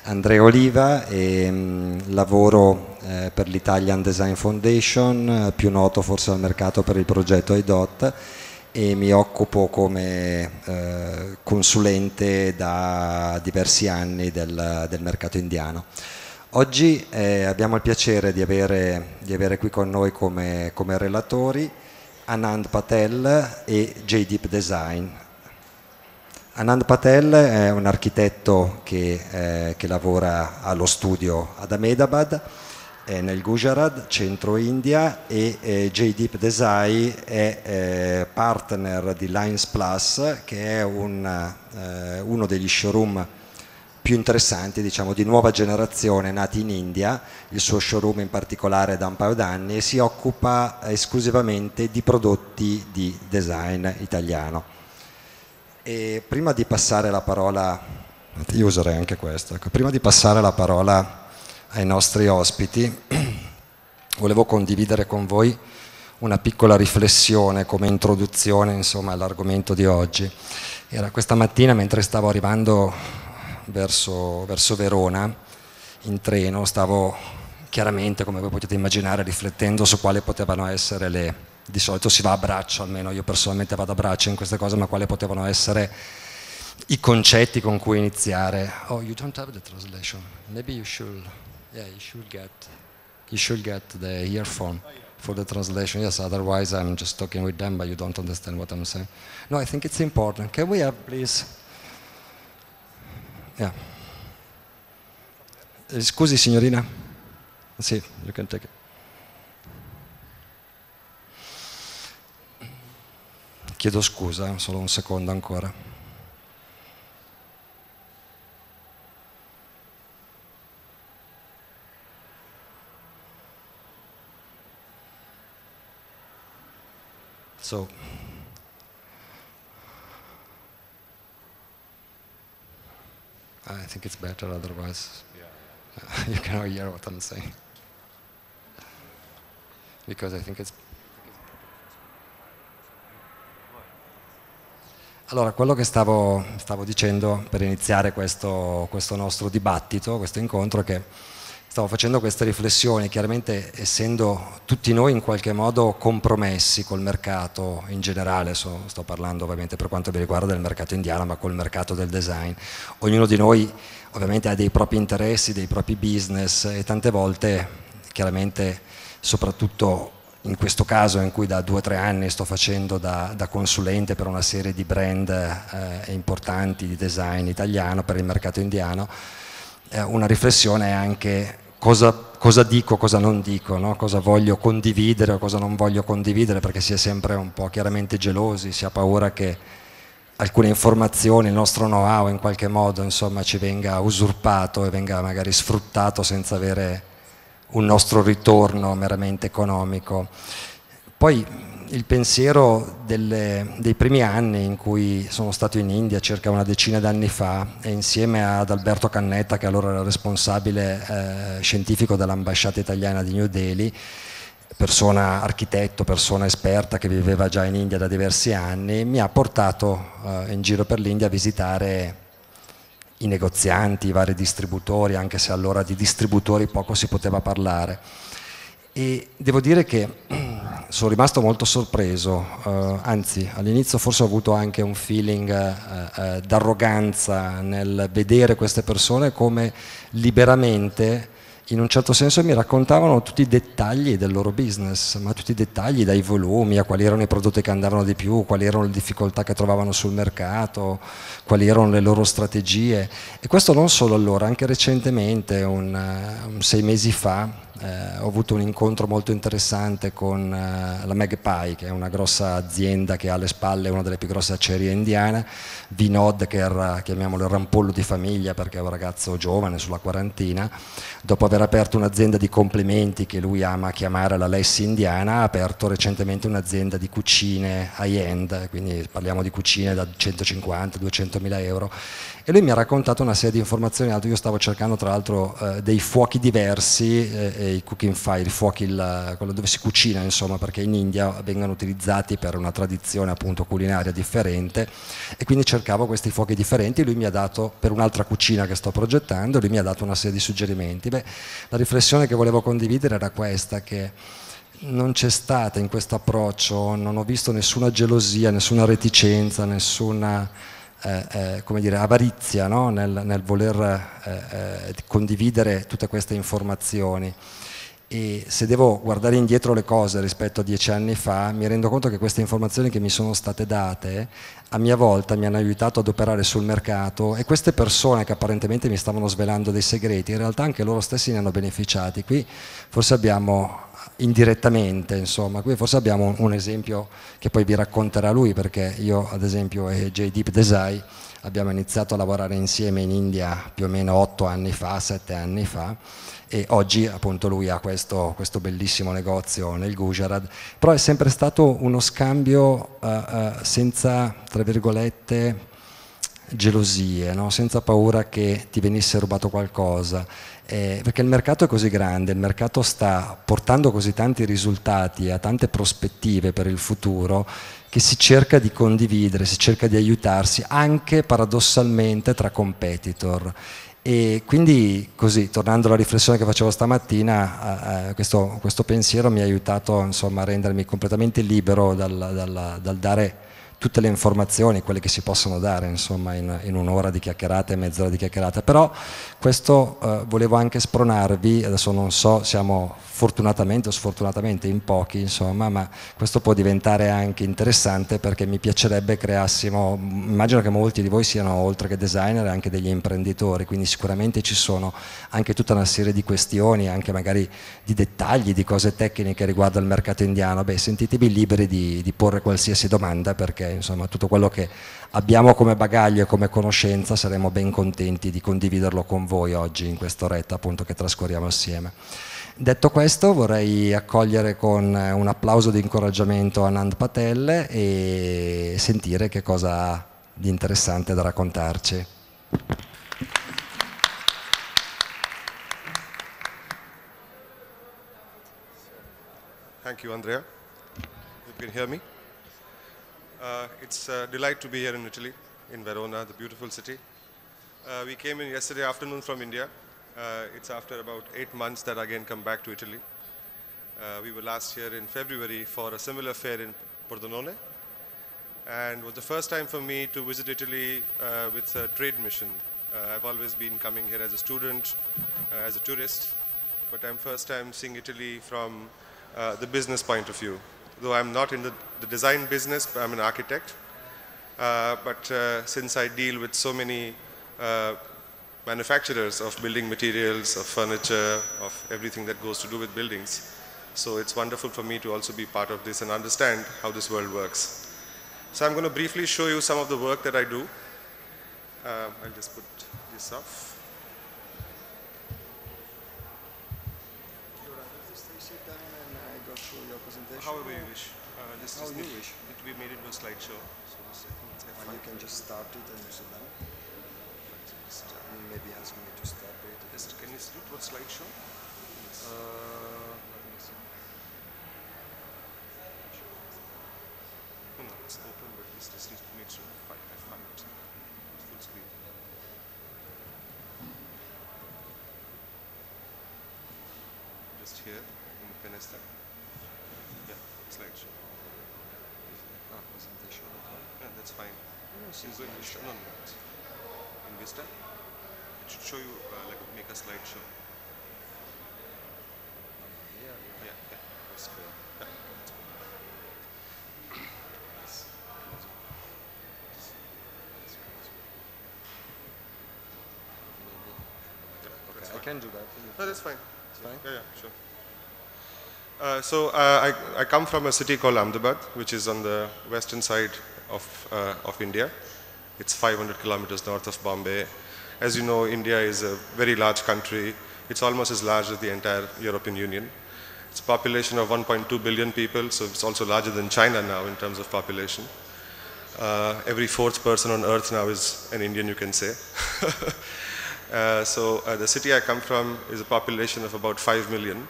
Andrea Oliva e lavoro per l'Italian Design Foundation, più noto forse al mercato per il progetto iDot, e mi occupo come consulente da diversi anni del mercato indiano. Oggi abbiamo il piacere di avere qui con noi come relatori Anand Patel e J-Deep Design. Anand Patel è un architetto che lavora allo studio ad Ahmedabad, nel Gujarat, centro India, e J-Deep Desay è partner di Lines Plus, che è uno degli showroom più interessanti, diciamo, di nuova generazione nati in India. Il suo showroom in particolare è da un paio d'anni e si occupa esclusivamente di prodotti di design italiano. E prima di passare la parola, io userei anche questo, ecco, prima di passare la parola ai nostri ospiti, volevo condividere con voi una piccola riflessione come introduzione, insomma, all'argomento di oggi. Era questa mattina mentre stavo arrivando verso Verona in treno, stavo chiaramente, come voi potete immaginare, riflettendo su quali potevano essere di solito si va a braccio, almeno io personalmente vado a braccio in queste cose, ma quali potevano essere i concetti con cui iniziare. Oh, you don't have the translation. Maybe you should get the earphone for the translation. Yes, otherwise I'm just talking with them, but you don't understand what I'm saying. No, I think it's important. Can we have, please? Yeah. Scusi, signorina? Sì, you can take it. Chiedo scusa, solo un secondo ancora. So, I think it's better otherwise. Yeah. You cannot hear what I'm saying. Because I think it's... Allora, quello che stavo dicendo per iniziare questo nostro dibattito, questo incontro, è che stavo facendo queste riflessioni, chiaramente essendo tutti noi in qualche modo compromessi col mercato in generale, sto parlando ovviamente per quanto mi riguarda del mercato indiano, ma col mercato del design. Ognuno di noi ovviamente ha dei propri interessi, dei propri business, e tante volte, chiaramente, soprattutto in questo caso in cui da 2 o 3 anni sto facendo da consulente per una serie di brand importanti di design italiano per il mercato indiano, una riflessione è anche cosa dico, cosa non dico, no? Cosa voglio condividere o cosa non voglio condividere, perché si è sempre un po' chiaramente gelosi, si ha paura che alcune informazioni, il nostro know-how in qualche modo, insomma, ci venga usurpato e venga magari sfruttato senza avere un nostro ritorno meramente economico. Poi il pensiero dei primi anni in cui sono stato in India, circa una decina d'anni fa, e insieme ad Alberto Cannetta, che allora era responsabile scientifico dell'ambasciata italiana di New Delhi, persona architetto, persona esperta che viveva già in India da diversi anni, mi ha portato in giro per l'India a visitare i negozianti, i vari distributori, anche se allora di distributori poco si poteva parlare. E devo dire che sono rimasto molto sorpreso, anzi all'inizio forse ho avuto anche un feeling d'arroganza nel vedere queste persone come liberamente, in un certo senso, mi raccontavano tutti i dettagli del loro business, ma tutti i dettagli, dai volumi a quali erano i prodotti che andavano di più, quali erano le difficoltà che trovavano sul mercato, quali erano le loro strategie. E questo non solo allora, anche recentemente, un 6 mesi fa, ho avuto un incontro molto interessante con la Magpie, che è una grossa azienda che ha alle spalle una delle più grosse acciaierie indiane, Vinod, che era, chiamiamolo, il rampollo di famiglia perché è un ragazzo giovane, sulla quarantina. Dopo aver aperto un'azienda di complementi che lui ama chiamare la Lessi indiana, ha aperto recentemente un'azienda di cucine high-end, quindi parliamo di cucine da 150-200 mila euro. E lui mi ha raccontato una serie di informazioni. Io stavo cercando tra l'altro dei fuochi diversi i cooking fire, i fuochi, quello dove si cucina, insomma, perché in India vengono utilizzati per una tradizione appunto culinaria differente, e quindi cercavo questi fuochi differenti. Lui mi ha dato, per un'altra cucina che sto progettando, lui mi ha dato una serie di suggerimenti. Beh, la riflessione che volevo condividere era questa, che non c'è stata in questo approccio, non ho visto nessuna gelosia, nessuna reticenza, nessuna come dire, avarizia, no? nel voler condividere tutte queste informazioni. E se devo guardare indietro le cose rispetto a 10 anni fa, mi rendo conto che queste informazioni che mi sono state date a mia volta mi hanno aiutato ad operare sul mercato, e queste persone che apparentemente mi stavano svelando dei segreti, in realtà anche loro stessi ne hanno beneficiati. Qui forse abbiamo indirettamente, insomma, qui forse abbiamo un esempio che poi vi racconterà lui, perché io ad esempio e J-Deep Desay abbiamo iniziato a lavorare insieme in India più o meno 8 anni fa, 7 anni fa, e oggi appunto lui ha questo bellissimo negozio nel Gujarat, però è sempre stato uno scambio senza, tra virgolette, gelosie, no? Senza paura che ti venisse rubato qualcosa, perché il mercato è così grande, il mercato sta portando così tanti risultati, ha tante prospettive per il futuro, che si cerca di condividere, si cerca di aiutarsi anche paradossalmente tra competitor. E quindi così, tornando alla riflessione che facevo stamattina, questo pensiero mi ha aiutato, insomma, a rendermi completamente libero dal dare tutte le informazioni, quelle che si possono dare, insomma, in un'ora di chiacchierata e mezz'ora di chiacchierata. Però questo volevo anche spronarvi, adesso non so, siamo fortunatamente o sfortunatamente in pochi, insomma, ma questo può diventare anche interessante, perché mi piacerebbe creassimo, immagino che molti di voi siano, oltre che designer, anche degli imprenditori, quindi sicuramente ci sono anche tutta una serie di questioni, anche magari di dettagli, di cose tecniche riguardo al mercato indiano. Beh, sentitevi liberi di porre qualsiasi domanda, perché insomma tutto quello che abbiamo come bagaglio e come conoscenza saremo ben contenti di condividerlo con voi oggi in quest'oretta appunto che trascorriamo assieme. Detto questo, vorrei accogliere con un applauso di incoraggiamento Anand Patel e sentire che cosa ha di interessante da raccontarci. Thank you, Andrea. You can hear me? It's a delight to be here in Italy, in Verona, the beautiful city. We came in yesterday afternoon from India. It's after about 8 months that I again come back to Italy. We were last here in February for a similar fair in Pordenone, and it was the first time for me to visit Italy with a trade mission. I've always been coming here as a student, as a tourist, but I'm first time seeing Italy from the business point of view. Though I'm not in the design business, I'm an architect, but since I deal with so many manufacturers of building materials, of furniture, of everything that goes to do with buildings, so it's wonderful for me to also be part of this and understand how this world works. So I'm going to briefly show you some of the work that I do. I'll just put this off. However you wish. This is we made it a slideshow. So You can just start it and sit down. Maybe ask me to start it. Can you see what slideshow? No, it's open, but this needs to find it. Full screen. Just here in Penesta. Yeah, slideshow. Presentation. Yeah, that's fine. No, in Vista, it should show you like make a slideshow. Yeah, that's good. Yeah. Okay, I can do that. No, that's fine. It's fine? Yeah, sure. I come from a city called Ahmedabad, which is on the western side of India. It's 500 kilometers north of Bombay. As you know, India is a very large country. It's almost as large as the entire European Union. It's a population of 1.2 billion people, so it's also larger than China now in terms of population. Every fourth person on earth now is an Indian, you can say. The city I come from is a population of about 5 million.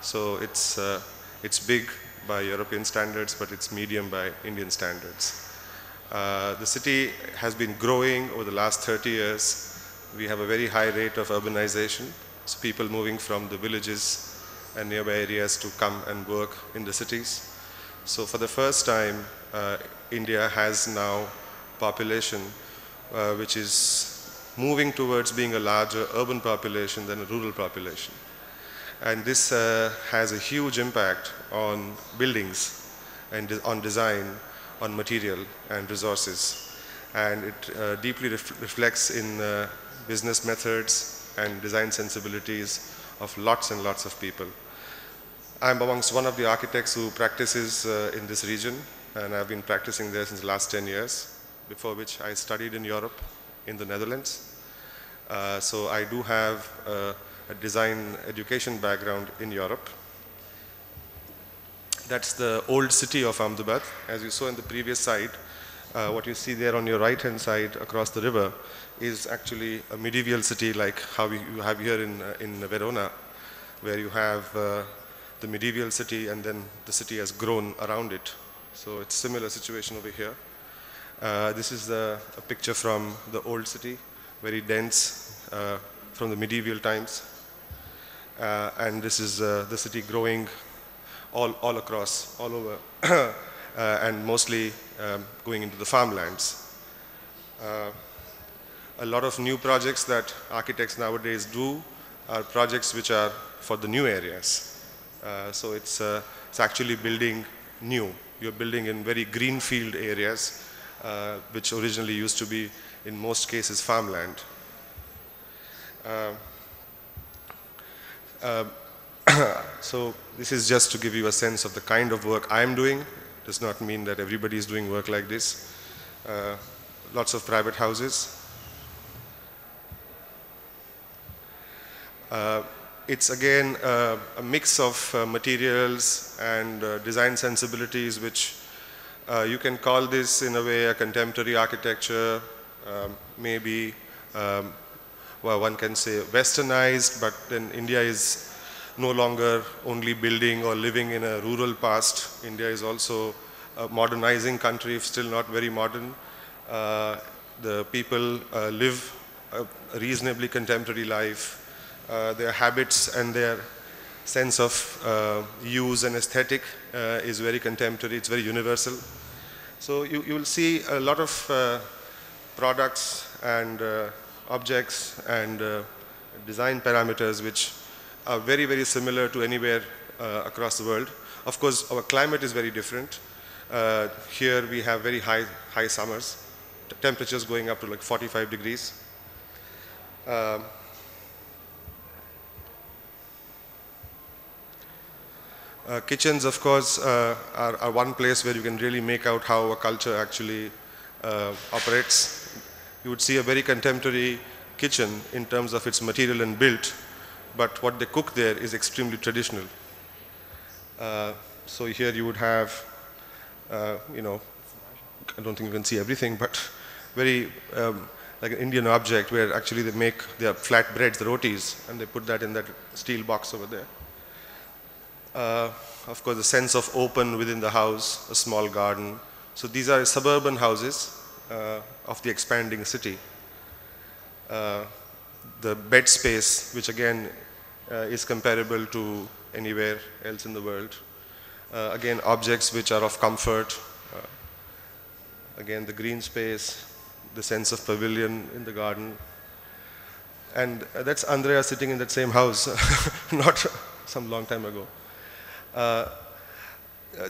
So it's big by European standards, but it's medium by Indian standards. The city has been growing over the last 30 years. We have a very high rate of urbanization, so people moving from the villages and nearby areas to come and work in the cities. So for the first time, India has now population which is moving towards being a larger urban population than a rural population. And this has a huge impact on buildings and on design, on material and resources. And it deeply reflects in business methods and design sensibilities of lots and lots of people. I'm amongst one of the architects who practices in this region, and I've been practicing there since the last 10 years, before which I studied in Europe, in the Netherlands. So I do have a design education background in Europe. That's the old city of Ahmedabad. As you saw in the previous slide, what you see there on your right-hand side across the river is actually a medieval city like how you have here in Verona, where you have the medieval city and then the city has grown around it. So it's a similar situation over here. This is a picture from the old city, very dense from the medieval times. And this is the city growing all across, all over, and mostly going into the farmlands. A lot of new projects that architects nowadays do are projects which are for the new areas. So it's actually building new. You're building in very greenfield areas, which originally used to be, in most cases, farmland. So this is just to give you a sense of the kind of work I'm doing. Does not mean that everybody is doing work like this. Lots of private houses. It's again a mix of materials and design sensibilities, which you can call this in a way a contemporary architecture, maybe well, one can say westernized, but then India is no longer only building or living in a rural past. India is also a modernizing country, if still not very modern. The people live a reasonably contemporary life. Their habits and their sense of use and aesthetic is very contemporary, it's very universal. So you will see a lot of products and objects and design parameters which are very, very similar to anywhere across the world. Of course, our climate is very different. Here we have very high summers, temperatures going up to like 45 degrees. Kitchens, of course, are one place where you can really make out how a culture actually operates. You would see a very contemporary kitchen in terms of its material and built, but what they cook there is extremely traditional. So here you would have, you know, I don't think you can see everything, but very like an Indian object where actually they make their flat breads, the rotis, and they put that in that steel box over there. Of course, the sense of open within the house, a small garden. So these are suburban houses of the expanding city. The bed space, which again is comparable to anywhere else in the world. Again, objects which are of comfort. Again, the green space, the sense of pavilion in the garden. And that's Andrea sitting in that same house, not some long time ago.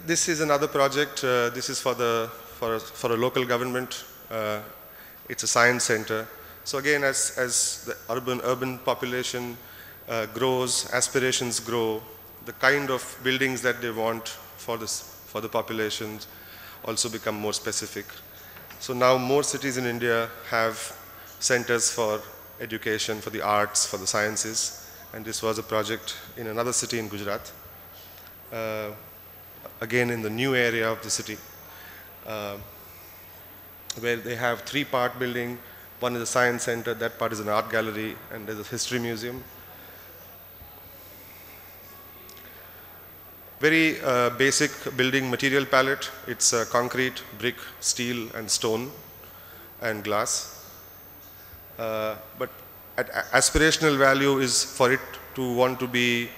This is another project. This is for a local government. It's a science center. So again, as the urban population grows, aspirations grow, the kind of buildings that they want for the populations also become more specific. So now more cities in India have centers for education, for the arts, for the sciences, and this was a project in another city in Gujarat. Again in the new area of the city, where they have three-part building. One is a science center, that part is an art gallery, and there's a history museum. Very basic building material palette. It's concrete, brick, steel, and stone, and glass. But aspirational value is for it to want to be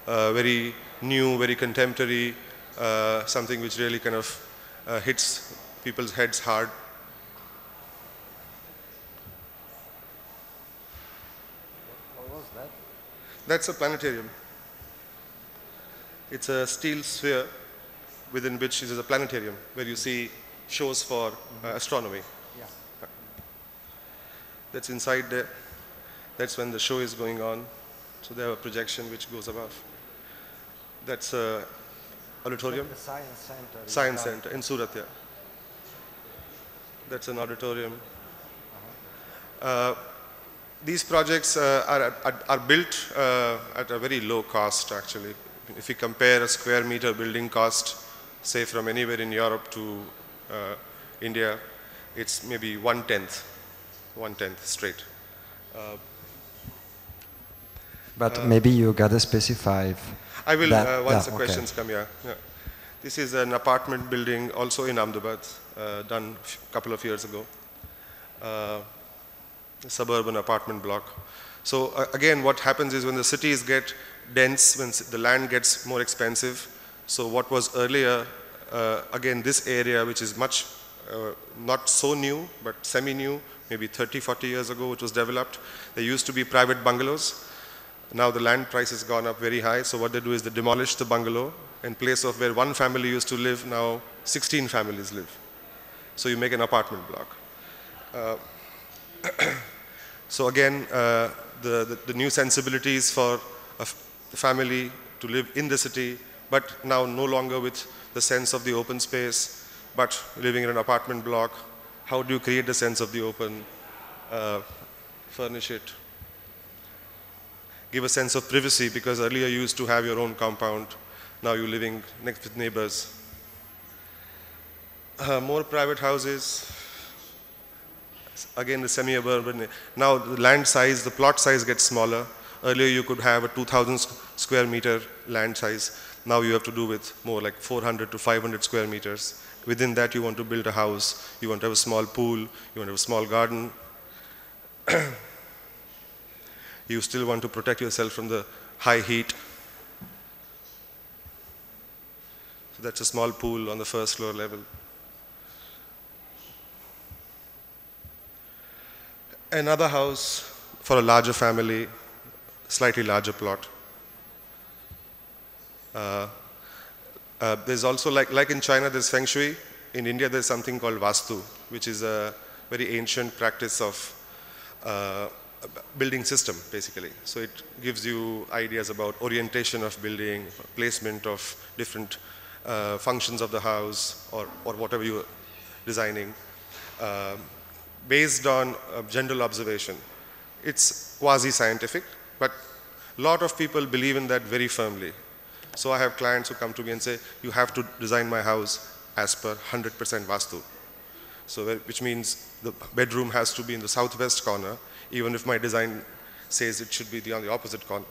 very new, very contemporary, something which really kind of hits people's heads hard. What was that? That's a planetarium. It's a steel sphere within which is a planetarium where you see shows for astronomy. Yeah. That's inside there. That's when the show is going on. So they have a projection which goes above. That's a auditorium. The Science Center. Science Center in Surat, yeah. That's an auditorium. These projects are built at a very low cost, actually. If you compare a square meter building cost, say from anywhere in Europe to India, it's maybe one-tenth straight. But maybe you gotta specify. I will once the questions come here. Yeah. This is an apartment building also in Ahmedabad, done a couple of years ago. A suburban apartment block. So again, what happens is when the cities get dense, when the land gets more expensive, so what was earlier, again this area which is much, not so new, but semi-new, maybe 30, 40 years ago it was developed. There used to be private bungalows. Now the land price has gone up very high, so what they do is they demolish the bungalow. In place of where one family used to live, now 16 families live. So you make an apartment block. So again, the new sensibilities for the family to live in the city, but now no longer with the sense of the open space, but living in an apartment block. How do you create the sense of the open, furnish it, give a sense of privacy, because earlier you used to have your own compound, now you're living next with neighbors. More private houses, again the semi-urban. Now the land size, the plot size gets smaller. Earlier you could have a 2,000 square meter land size. Now you have to do with more like 400 to 500 square meters. Within that you want to build a house, you want to have a small pool, you want to have a small garden. You still want to protect yourself from the high heat. So that's a small pool on the first floor level. Another house for a larger family, slightly larger plot. There's also, like in China, there's Feng Shui. In India, there's something called Vastu, which is a very ancient practice of building system, basically. So it gives you ideas about orientation of building, placement of different functions of the house, or whatever you're designing, based on general observation. It's quasi-scientific, but a lot of people believe in that very firmly. So I have clients who come to me and say, you have to design my house as per 100% Vastu. So which means the bedroom has to be in the southwest corner, even if my design says it should be on the opposite corner.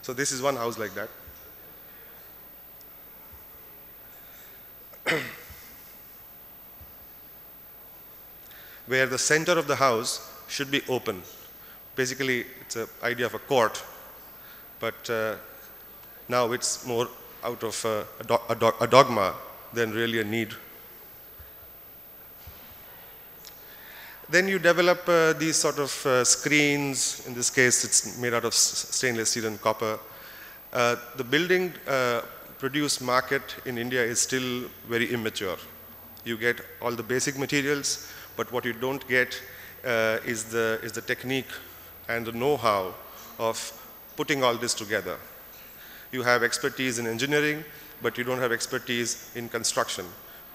So this is one house like that. Where the center of the house should be open. Basically, it's an idea of a court, but now it's more out of a dogma than really a need. Then you develop these sort of screens. In this case, it's made out of stainless steel and copper. The building produce market in India is still very immature. You get all the basic materials, but what you don't get is the technique and the know-how of putting all this together. You have expertise in engineering, but you don't have expertise in construction.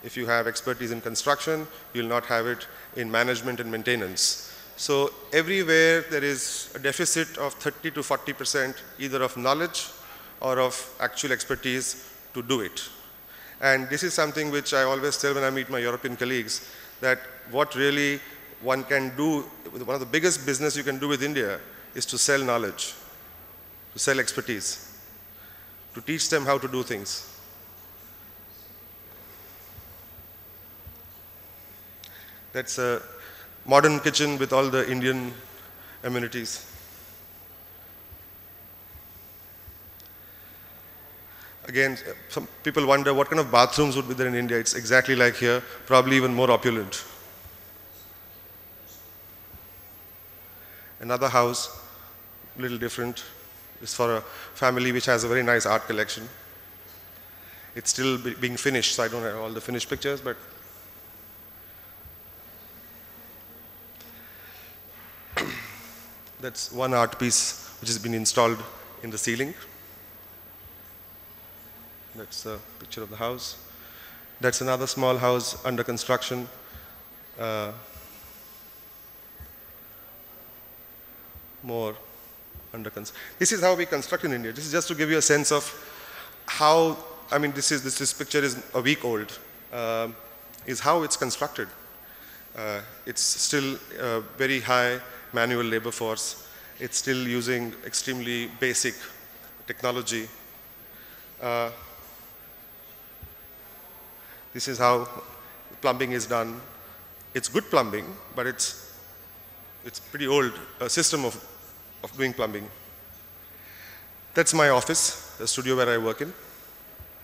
If you have expertise in construction, you'll not have it in management and maintenance. So everywhere there is a deficit of 30 to 40% either of knowledge or of actual expertise to do it. And this is something which I always tell when I meet my European colleagues, that what really one can do, one of the biggest business you can do with India is to sell knowledge, to sell expertise, to teach them how to do things. That's a modern kitchen with all the Indian amenities. Again, some people wonder what kind of bathrooms would be there in India. It's exactly like here, probably even more opulent. Another house, a little different, is for a family which has a very nice art collection. It's still being finished, so I don't have all the finished pictures, but that's one art piece which has been installed in the ceiling. That's a picture of the house. That's another small house under construction. More under construction. This is how we construct in India. This is just to give you a sense of how, I mean, this picture is a week old, is how it's constructed. It's still a very high manual labor force. It's still using extremely basic technology. This is how plumbing is done. It's good plumbing, but it's pretty old system of doing plumbing. That's my office, the studio where I work in.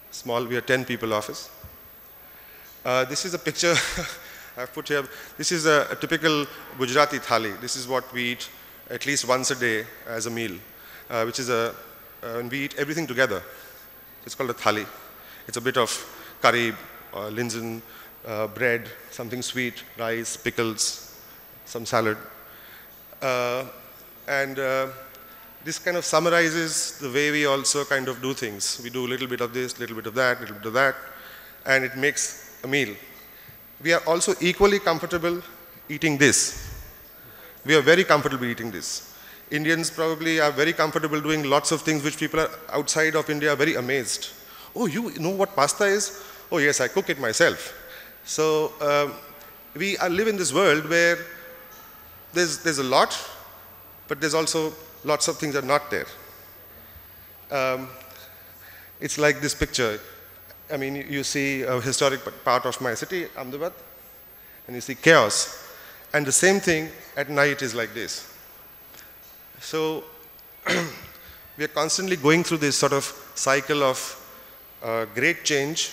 Small, we are 10 people office. This is a picture I've put here. This is a typical Gujarati thali. This is what we eat at least once a day as a meal, which is and we eat everything together. It's called a thali. It's a bit of curry, linsen, bread, something sweet, rice, pickles, some salad. This kind of summarizes the way we also kind of do things. We do a little bit of this, little bit of that, little bit of that, and it makes a meal. We are also equally comfortable eating this. We are very comfortable eating this. Indians probably are very comfortable doing lots of things which people outside of India are very amazed. Oh, you know what pasta is? Oh yes, I cook it myself. So we live in this world where there's a lot, but there's also lots of things that are not there. It's like this picture. I mean, you see a historic part of my city, Ahmedabad, and you see chaos. And the same thing at night is like this. So we are constantly going through this sort of cycle of great change,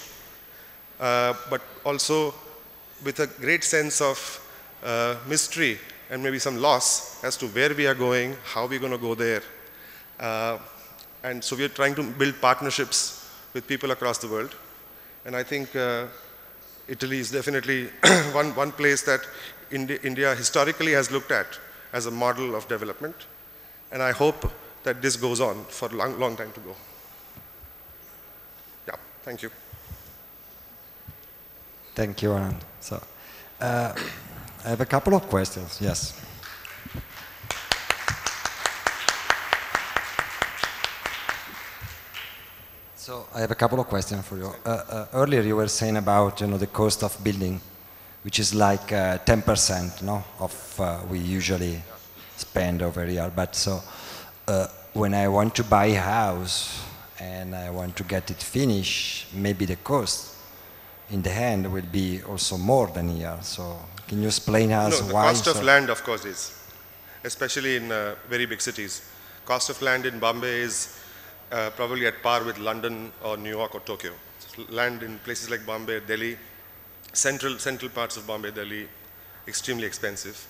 but also with a great sense of mystery and maybe some loss as to where we are going, how we're going to go there. And so we are trying to build partnerships with people across the world. And I think Italy is definitely one place that India historically has looked at as a model of development. And I hope that this goes on for a long time to go. Yeah, thank you. Thank you, Anand. So, I have a couple of questions. Yes. So I have a couple of questions for you. Earlier you were saying about the cost of building, which is like 10%, no, of we usually spend over here. But so when I want to buy a house and I want to get it finished, maybe the cost in the end will be also more than here. So can you explain us why? The cost of land, of course, is, especially in very big cities. Cost of land in Bombay is probably at par with London or New York or Tokyo. Land in places like Bombay, Delhi, central parts of Bombay, Delhi, extremely expensive.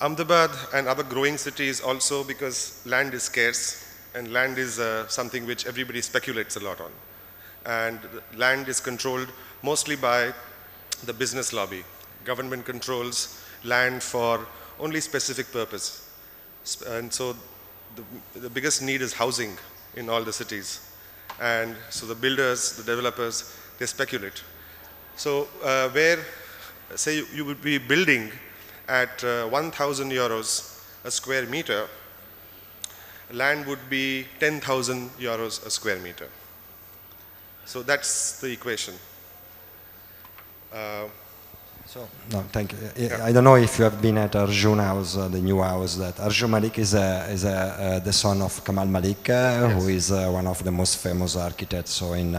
Ahmedabad and other growing cities also, because land is scarce and land is something which everybody speculates a lot on. And land is controlled mostly by the business lobby. Government controls land for only specific purpose. And so the biggest need is housing in all the cities. And so the builders, the developers, they speculate. So where, say you would be building at 1,000 euros a square meter, land would be 10,000 euros a square meter. So that's the equation. So, no, thank you. I don't know if you have been at Arjun House, the new house. That Arjun Malik is the son of Kamal Malik, who is one of the most famous architects in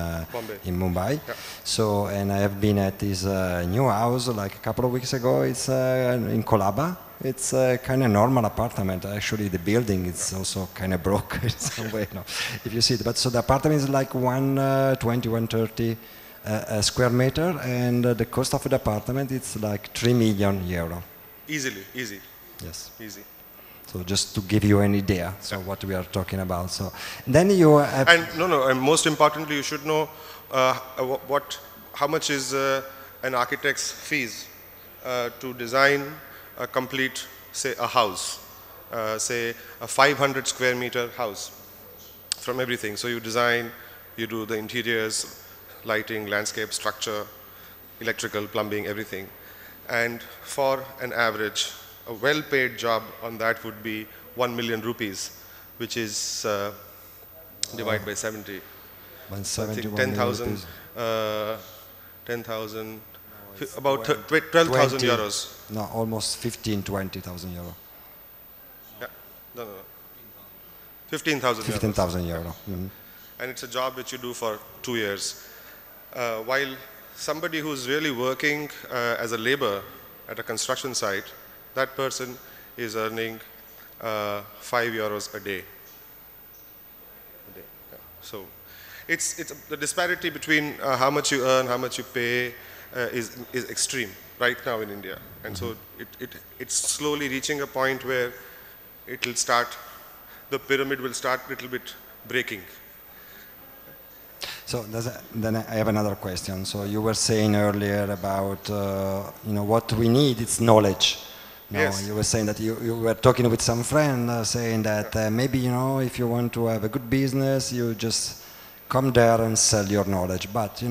Mumbai. Yeah. So, and I have been at his new house like a couple of weeks ago. It's in Colaba. It's a kind of normal apartment. Actually, the building is also kind of broke in some way. No, if you see it. But so the apartment is like 120, 130. A square meter, and the cost of the apartment it's like 3 million euro. Easily, easy. Yes. Easy. So just to give you an idea, so what we are talking about. So then you have and most importantly, you should know how much is an architect's fees to design a complete, say, a house, say a 500 square meter house, from everything. So you design, you do the interiors, lighting, landscape, structure, electrical, plumbing, everything. And for an average, a well-paid job on that would be 1 million rupees, which is divided by 70. 10,000, about 12,000 euros. No, almost 20,000 euro. Yeah, no. 15,000 euros. 15,000 euro. Mm-hmm. And it's a job which you do for 2 years. While somebody who's really working as a labor at a construction site, that person is earning 5 euros a day. Yeah. So it's the disparity between how much you earn, how much you pay is extreme right now in India. And so it's slowly reaching a point where it will start, the pyramid will start a little bit breaking. So then I have another question. So you were saying earlier about what we need is knowledge. Yes. You were saying that you were talking with some friend saying that maybe if you want to have a good business, you just come there and sell your knowledge. But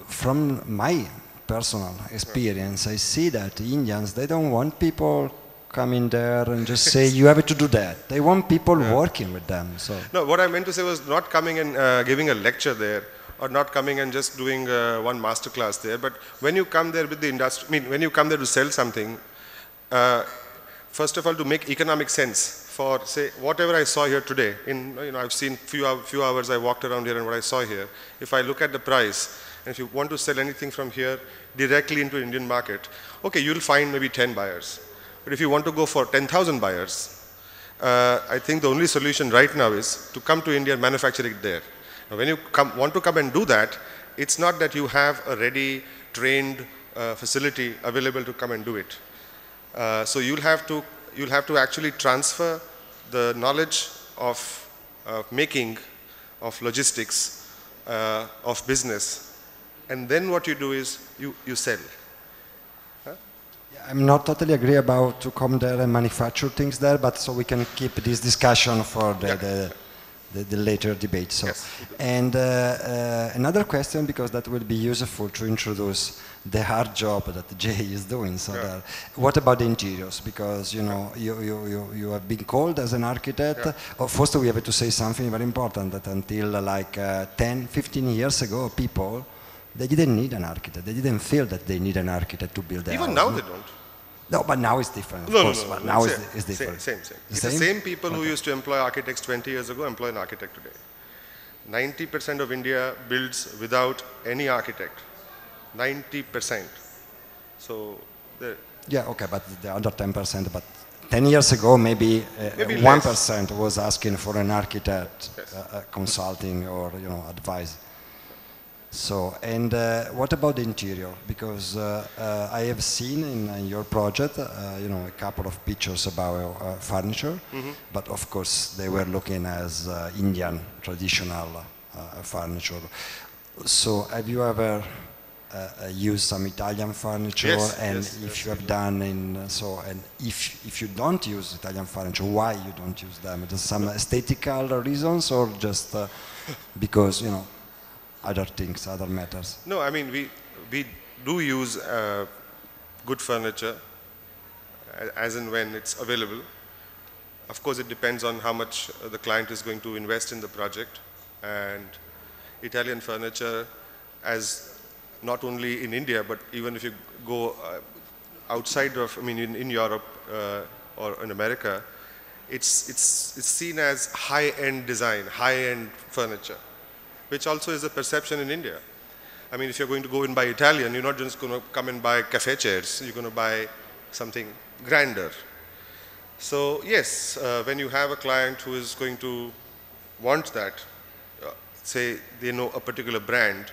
from my personal experience, I see that Indians, they don't want people coming there and just say you have to do that. They want people working with them. So no, what I meant to say was not coming and giving a lecture there, or not coming and just doing one master class there. But when you come there with the industry, when you come there to sell something, first of all, to make economic sense for, say, whatever I saw here today. I've seen few hours I walked around here, and what I saw here. If I look at the price, and if you want to sell anything from here directly into Indian market, okay, you'll find maybe 10 buyers. But if you want to go for 10,000 buyers, I think the only solution right now is to come to India and manufacture it there. Now, when you want to come and do that, it's not that you have a ready, trained facility available to come and do it. So you'll have to actually transfer the knowledge of making, of logistics, of business, and then what you do is you sell. I'm not totally agree about to come there and manufacture things there, but so we can keep this discussion for the later debate. So, yes. And another question, because that will be useful to introduce the hard job that Jay is doing. So, what about the interiors? Because you have been called as an architect. Yeah. First, we have to say something very important, that until like 10, 15 years ago, people, they didn't need an architect. They didn't feel that they need an architect to build their house. Even now they don't. No, but now it's different, of course. But now it's different. Same. It's the same people who used to employ architects 20 years ago employ an architect today. 90% of India builds without any architect. 90%. So, yeah, okay, but the other 10%. But 10 years ago, maybe 1% was asking for an architect, consulting or advice. So, and what about the interior? Because I have seen in your project, a couple of pictures about furniture, but of course they were looking as Indian traditional furniture. So, have you ever used some Italian furniture? Yes, and yes, if you have done, and if you don't use Italian furniture, why you don't use them? Is some aesthetical reasons, or just because other things, other matters? No, I mean, we do use good furniture as and when it's available. Of course, it depends on how much the client is going to invest in the project. And Italian furniture, as not only in India, but even if you go outside of, I mean, in Europe or in America, it's seen as high-end design, high-end furniture, which also is a perception in India. I mean, if you're going to go and buy Italian, you're not just going to come and buy cafe chairs, you're going to buy something grander. So yes, when you have a client who is going to want that, say they know a particular brand,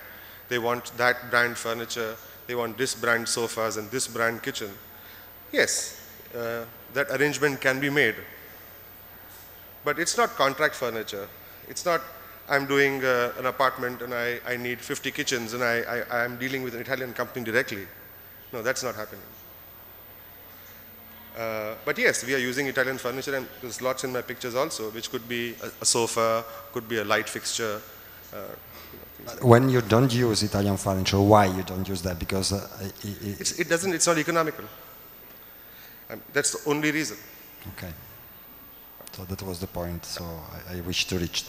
they want that brand furniture, they want this brand sofas and this brand kitchen, yes, that arrangement can be made. But it's not contract furniture. It's not, I'm doing an apartment and I need 50 kitchens and I'm dealing with an Italian company directly. No, that's not happening. But yes, we are using Italian furniture, and there's lots in my pictures also, which could be a sofa, could be a light fixture. When you don't use Italian furniture, why you don't use that? Because it's not economical. That's the only reason. Okay. So that was the point. So I wish to reach.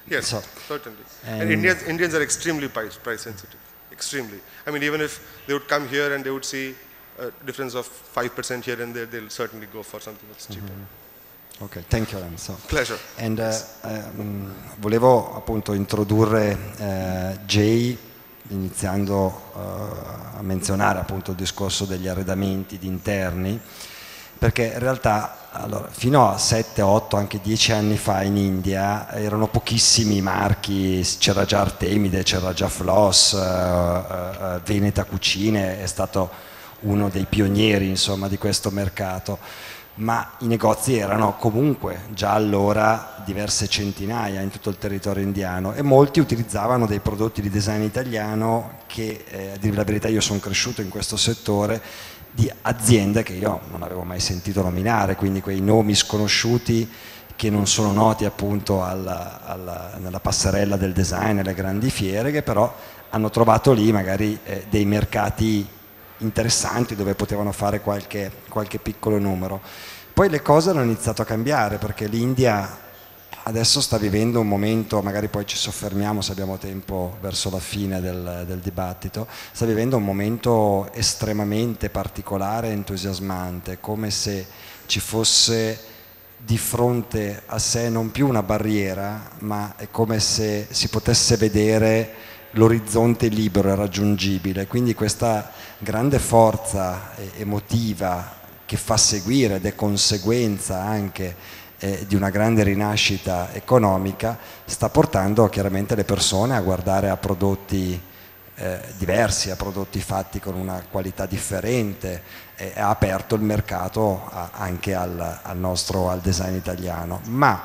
Yes, so, certainly. And Indians are extremely price sensitive. Extremely. I mean, even if they would come here and they would see a difference of 5% here and there, they'll certainly go for something that's cheaper. Mm-hmm. Ok, thank you Anand. So, pleasure. And volevo appunto introdurre Jay iniziando a menzionare appunto il discorso degli arredamenti di interni, perché in realtà allora, fino a 7, 8, anche 10 anni fa in India erano pochissimi marchi, c'era già Artemide, c'era già Floss, Veneta Cucine è stato uno dei pionieri insomma di questo mercato, ma i negozi erano comunque già allora diverse centinaia in tutto il territorio indiano e molti utilizzavano dei prodotti di design italiano che, a dire la verità, io sono cresciuto in questo settore di aziende che io non avevo mai sentito nominare, quindi quei nomi sconosciuti che non sono noti appunto nella passerella del design, nelle grandi fiere, che però hanno trovato lì magari dei mercati interessanti dove potevano fare qualche piccolo numero. Poi le cose hanno iniziato a cambiare perché l'India adesso sta vivendo un momento, magari poi ci soffermiamo se abbiamo tempo verso la fine del dibattito, sta vivendo un momento estremamente particolare e entusiasmante, come se ci fosse di fronte a sé non più una barriera, ma è come se si potesse vedere l'orizzonte libero e raggiungibile, quindi questa grande forza emotiva che fa seguire ed è conseguenza anche di una grande rinascita economica sta portando chiaramente le persone a guardare a prodotti diversi, a prodotti fatti con una qualità differente e ha aperto il mercato anche al design italiano, ma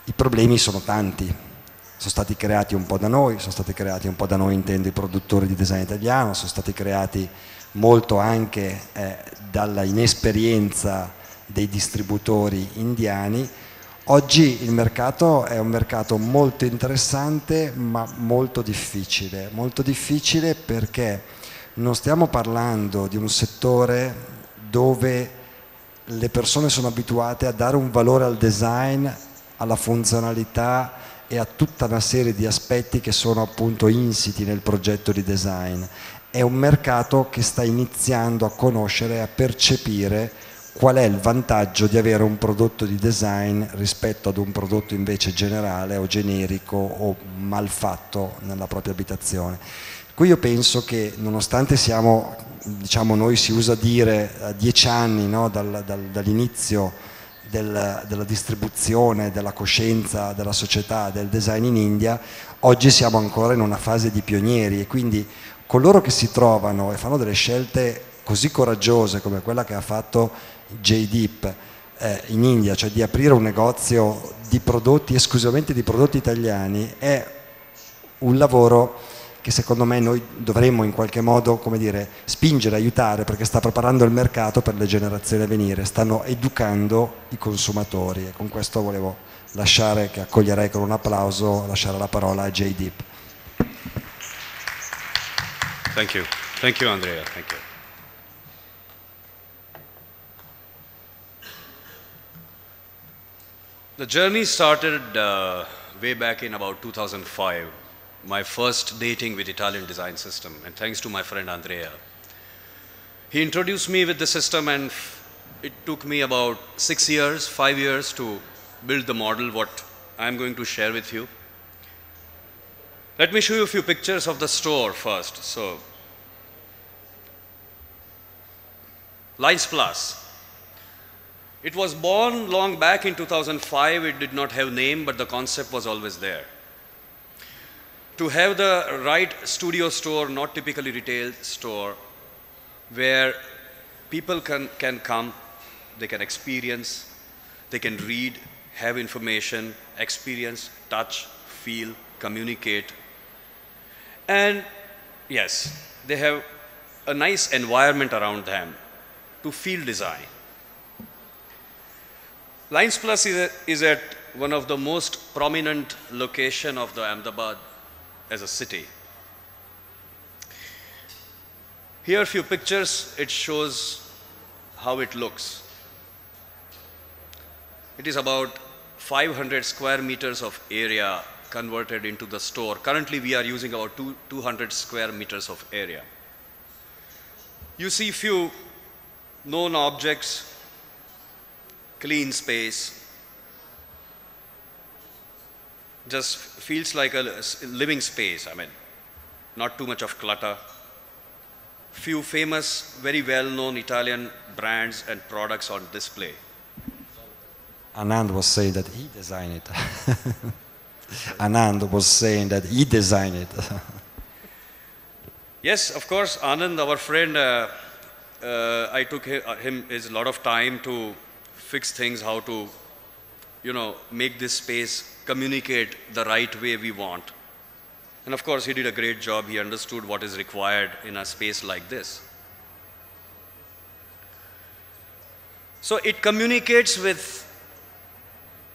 i problemi sono tanti. Sono stati creati un po' da noi, intendo i produttori di design italiano, sono stati creati molto anche dalla inesperienza dei distributori indiani. Oggi il mercato è un mercato molto interessante ma molto difficile perché non stiamo parlando di un settore dove le persone sono abituate a dare un valore al design, alla funzionalità e a tutta una serie di aspetti che sono appunto insiti nel progetto di design. È un mercato che sta iniziando a conoscere e a percepire qual è il vantaggio di avere un prodotto di design rispetto ad un prodotto invece generale o generico o mal fatto nella propria abitazione. Qui io penso che nonostante siamo, diciamo noi si usa dire a 10 anni no, dall'inizio della distribuzione, della coscienza della società del design in India, oggi siamo ancora in una fase di pionieri e quindi coloro che si trovano e fanno delle scelte così coraggiose come quella che ha fatto Jaydeep in India, cioè di aprire un negozio di prodotti, esclusivamente di prodotti italiani, è un lavoro che secondo me noi dovremmo in qualche modo, come dire, spingere, aiutare, perché sta preparando il mercato per le generazioni a venire, stanno educando i consumatori e con questo volevo lasciare, che accoglierei con un applauso, lasciare la parola a Jaydeep. Thank you Andrea, thank you. The journey started way back in about 2005 my first dating with Italian design system, and thanks to my friend Andrea. He introduced me with the system, and it took me about 6 years, 5 years to build the model, what I'm going to share with you. Let me show you a few pictures of the store first. So, Lines Plus. It was born long back in 2005. It did not have name, but the concept was always there. To have the right studio store, not typically retail store, where people can come, they can experience, they can read, have information, experience, touch, feel, communicate. And yes, they have a nice environment around them to feel design. Lines Plus is at one of the most prominent location of the Ahmedabad as a city. Here are a few pictures. It shows how it looks. It is about 500 square meters of area converted into the store. Currently, we are using about 200 square meters of area. You see few known objects, clean space, just feels like a living space. I mean, not too much of clutter. Few famous, very well-known Italian brands and products on display. Anand was saying that he designed it. Anand was saying that he designed it. Yes, of course, Anand, our friend, I took him a lot of time to fix things, how to, make this space communicate the right way we want. And of course, he did a great job. He understood what is required in a space like this. So it communicates with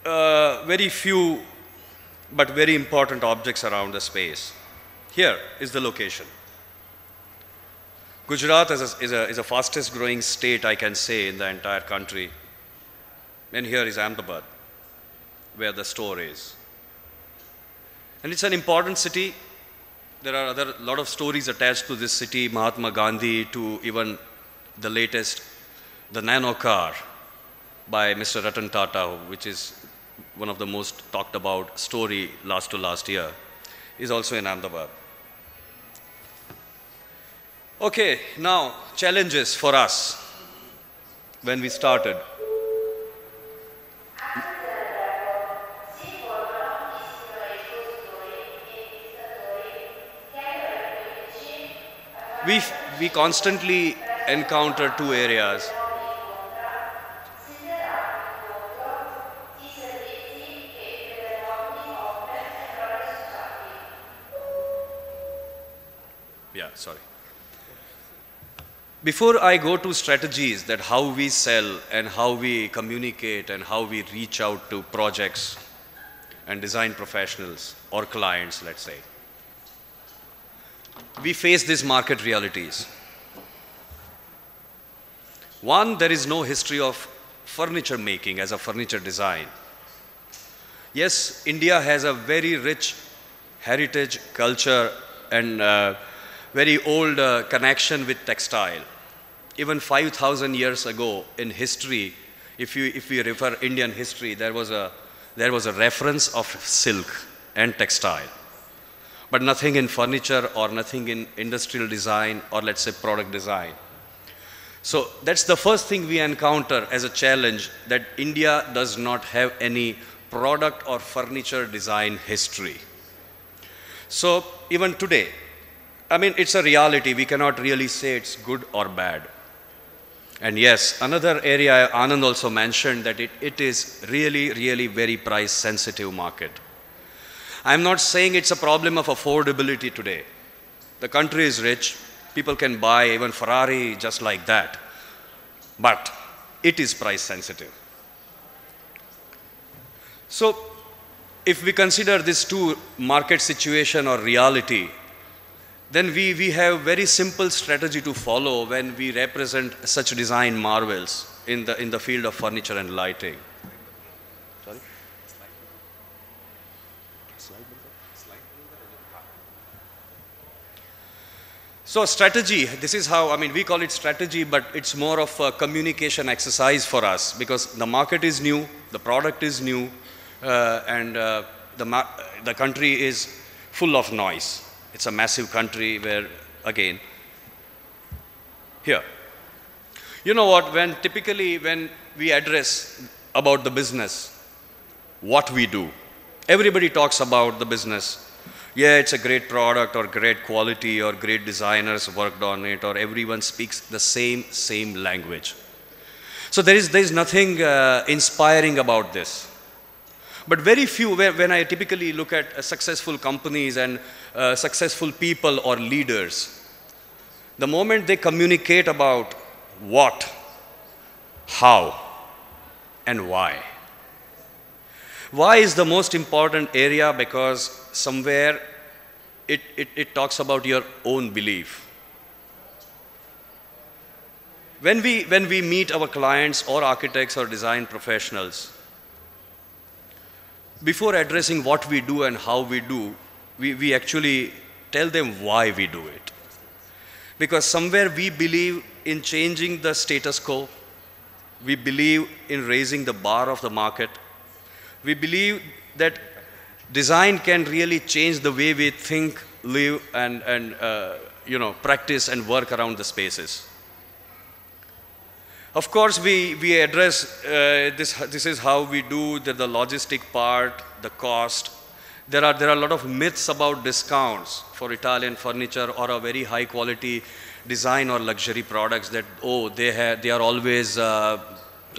very few but very important objects around the space. Here is the location. Gujarat is a fastest growing state, I can say, in the entire country. And here is Ahmedabad, where the store is. And it's an important city. There are a lot of stories attached to this city, Mahatma Gandhi, to even the latest, the nano car by Mr. Ratan Tata, which is one of the most talked about story last year, is also in Ahmedabad. Okay, now challenges for us when we started. We constantly encounter two areas. Yeah, sorry. Before I go to strategies that how we sell and how we communicate and how we reach out to projects and design professionals or clients, let's say, we face these market realities. One, there is no history of furniture making as a furniture design. Yes, India has a very rich heritage, culture, and very old connection with textile. Even 5,000 years ago in history, if we refer Indian history, there was a reference of silk and textile, but nothing in furniture or nothing in industrial design or let's say product design. So that's the first thing we encounter as a challenge, that India does not have any product or furniture design history. So even today, I mean, it's a reality. We cannot really say it's good or bad. And yes, another area Anand also mentioned, that it is really, really very price sensitive market. I'm not saying it's a problem of affordability today. The country is rich. People can buy even Ferrari just like that. But it is price sensitive. So if we consider these two market situation or reality, then we have very simple strategy to follow when we represent such design marvels in the field of furniture and lighting. Sorry? So strategy, this is how, I mean, we call it strategy, but it's more of a communication exercise for us because the market is new, the product is new, and the country is full of noise. It's a massive country where, again, here. You know what, typically when we address about the business, what we do, everybody talks about the business. Yeah, it's a great product or great quality or great designers worked on it or everyone speaks the same language. So there is nothing inspiring about this. But very few, when I typically look at successful companies and successful people or leaders, the moment they communicate about what, how, and why. Why is the most important area because somewhere it talks about your own belief. When we meet our clients or architects or design professionals, before addressing what we do and how we do, we actually tell them why we do it. Because somewhere we believe in changing the status quo, we believe in raising the bar of the market, we believe that design can really change the way we think, live, and practice and work around the spaces. Of course, we address this is how we do the logistic part, the cost. There are a lot of myths about discounts for Italian furniture or a very high quality design or luxury products that, oh, they are always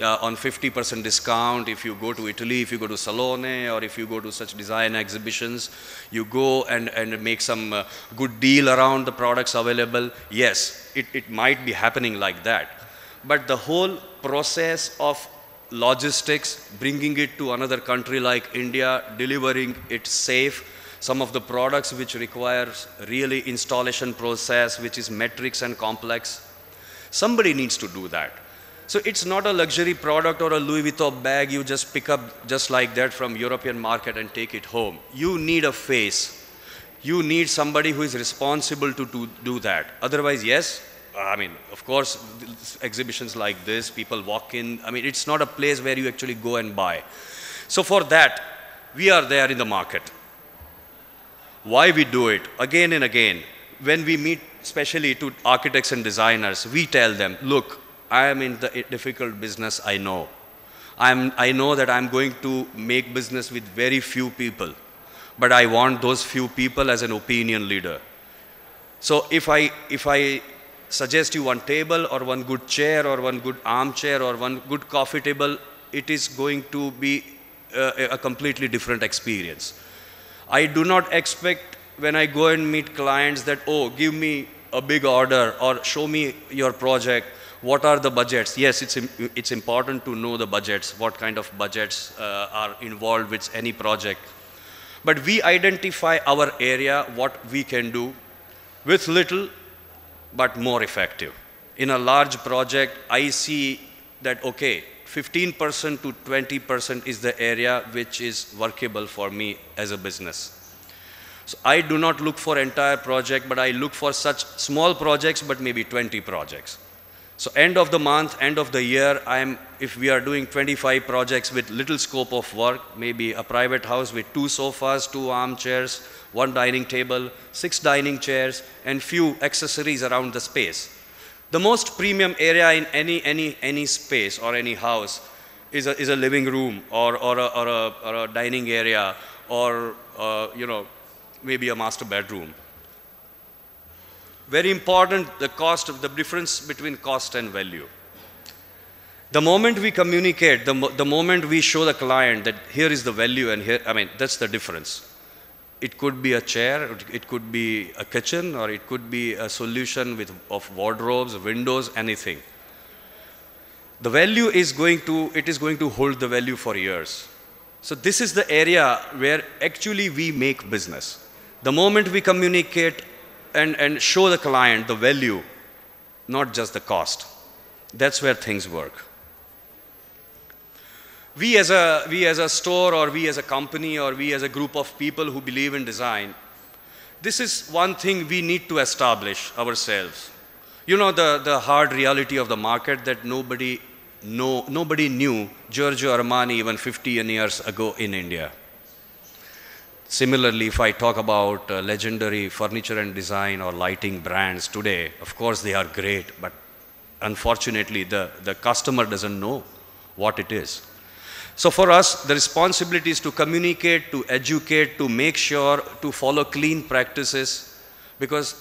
on 50% discount if you go to Italy, if you go to Salone, or if you go to such design exhibitions, you go and make some good deal around the products available. Yes, it might be happening like that. But the whole process of logistics, bringing it to another country like India, delivering it safe, some of the products which requires really installation process, which is metrics and complex, somebody needs to do that. So it's not a luxury product or a Louis Vuitton bag you just pick up just like that from European market and take it home. You need a face. You need somebody who is responsible to do that. Otherwise, yes, I mean, of course, exhibitions like this, people walk in. I mean, it's not a place where you actually go and buy. So for that, we are there in the market. Why we do it? Again and again, when we meet, especially to architects and designers, we tell them, look, I am in the difficult business, I know. I know that I'm going to make business with very few people, but I want those few people as an opinion leader. So if I suggest you one table or one good chair or one good armchair or one good coffee table, it is going to be a completely different experience. I do not expect when I go and meet clients that, oh, give me a big order or show me your project. What are the budgets? Yes, it's important to know the budgets, what kind of budgets are involved with any project. But we identify our area, what we can do with little but more effective. In a large project, I see that, okay, 15% to 20% is the area which is workable for me as a business. So I do not look for entire project, but I look for such small projects, but maybe 20 projects. So end of the month, end of the year, if we are doing 25 projects with little scope of work, maybe a private house with 2 sofas, 2 armchairs, 1 dining table, 6 dining chairs, and few accessories around the space. The most premium area in any space or any house is a living room or a dining area or maybe a master bedroom. Very important, the difference between cost and value. The moment we communicate, the moment we show the client that here is the value and here, I mean, that's the difference. It could be a chair, it could be a kitchen, or it could be a solution of wardrobes, windows, anything. The value is going to hold the value for years. So this is the area where actually we make business. The moment we communicate and show the client the value, not just the cost, that's where things work. We as a store or we as a company or we as a group of people who believe in design, This is one thing we need to establish ourselves. You know, the hard reality of the market that nobody knew Giorgio Armani even 15 years ago in India. Similarly, if I talk about legendary furniture and design or lighting brands today, of course they are great, but unfortunately the customer doesn't know what it is. So for us, the responsibility is to communicate, to educate, to make sure to follow clean practices, because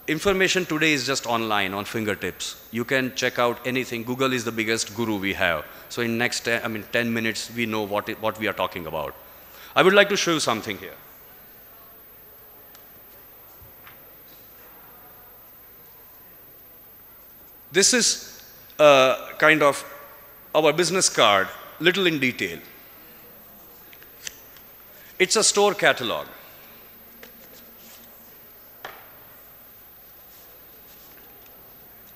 information today is just online, on fingertips. You can check out anything. Google is the biggest guru we have. So in next 10 minutes, we know what we are talking about. I would like to show you something here. This is kind of our business card, little in detail. It's a store catalog.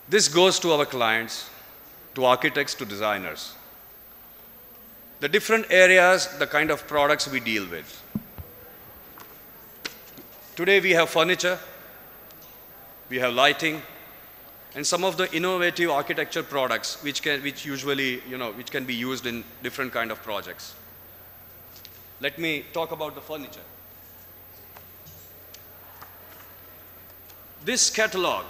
This goes to our clients, to architects, to designers. The different areas, the kind of products we deal with. Today we have furniture, we have lighting, and some of the innovative architecture products which usually, which can be used in different kind of projects. Let me talk about the furniture. This catalog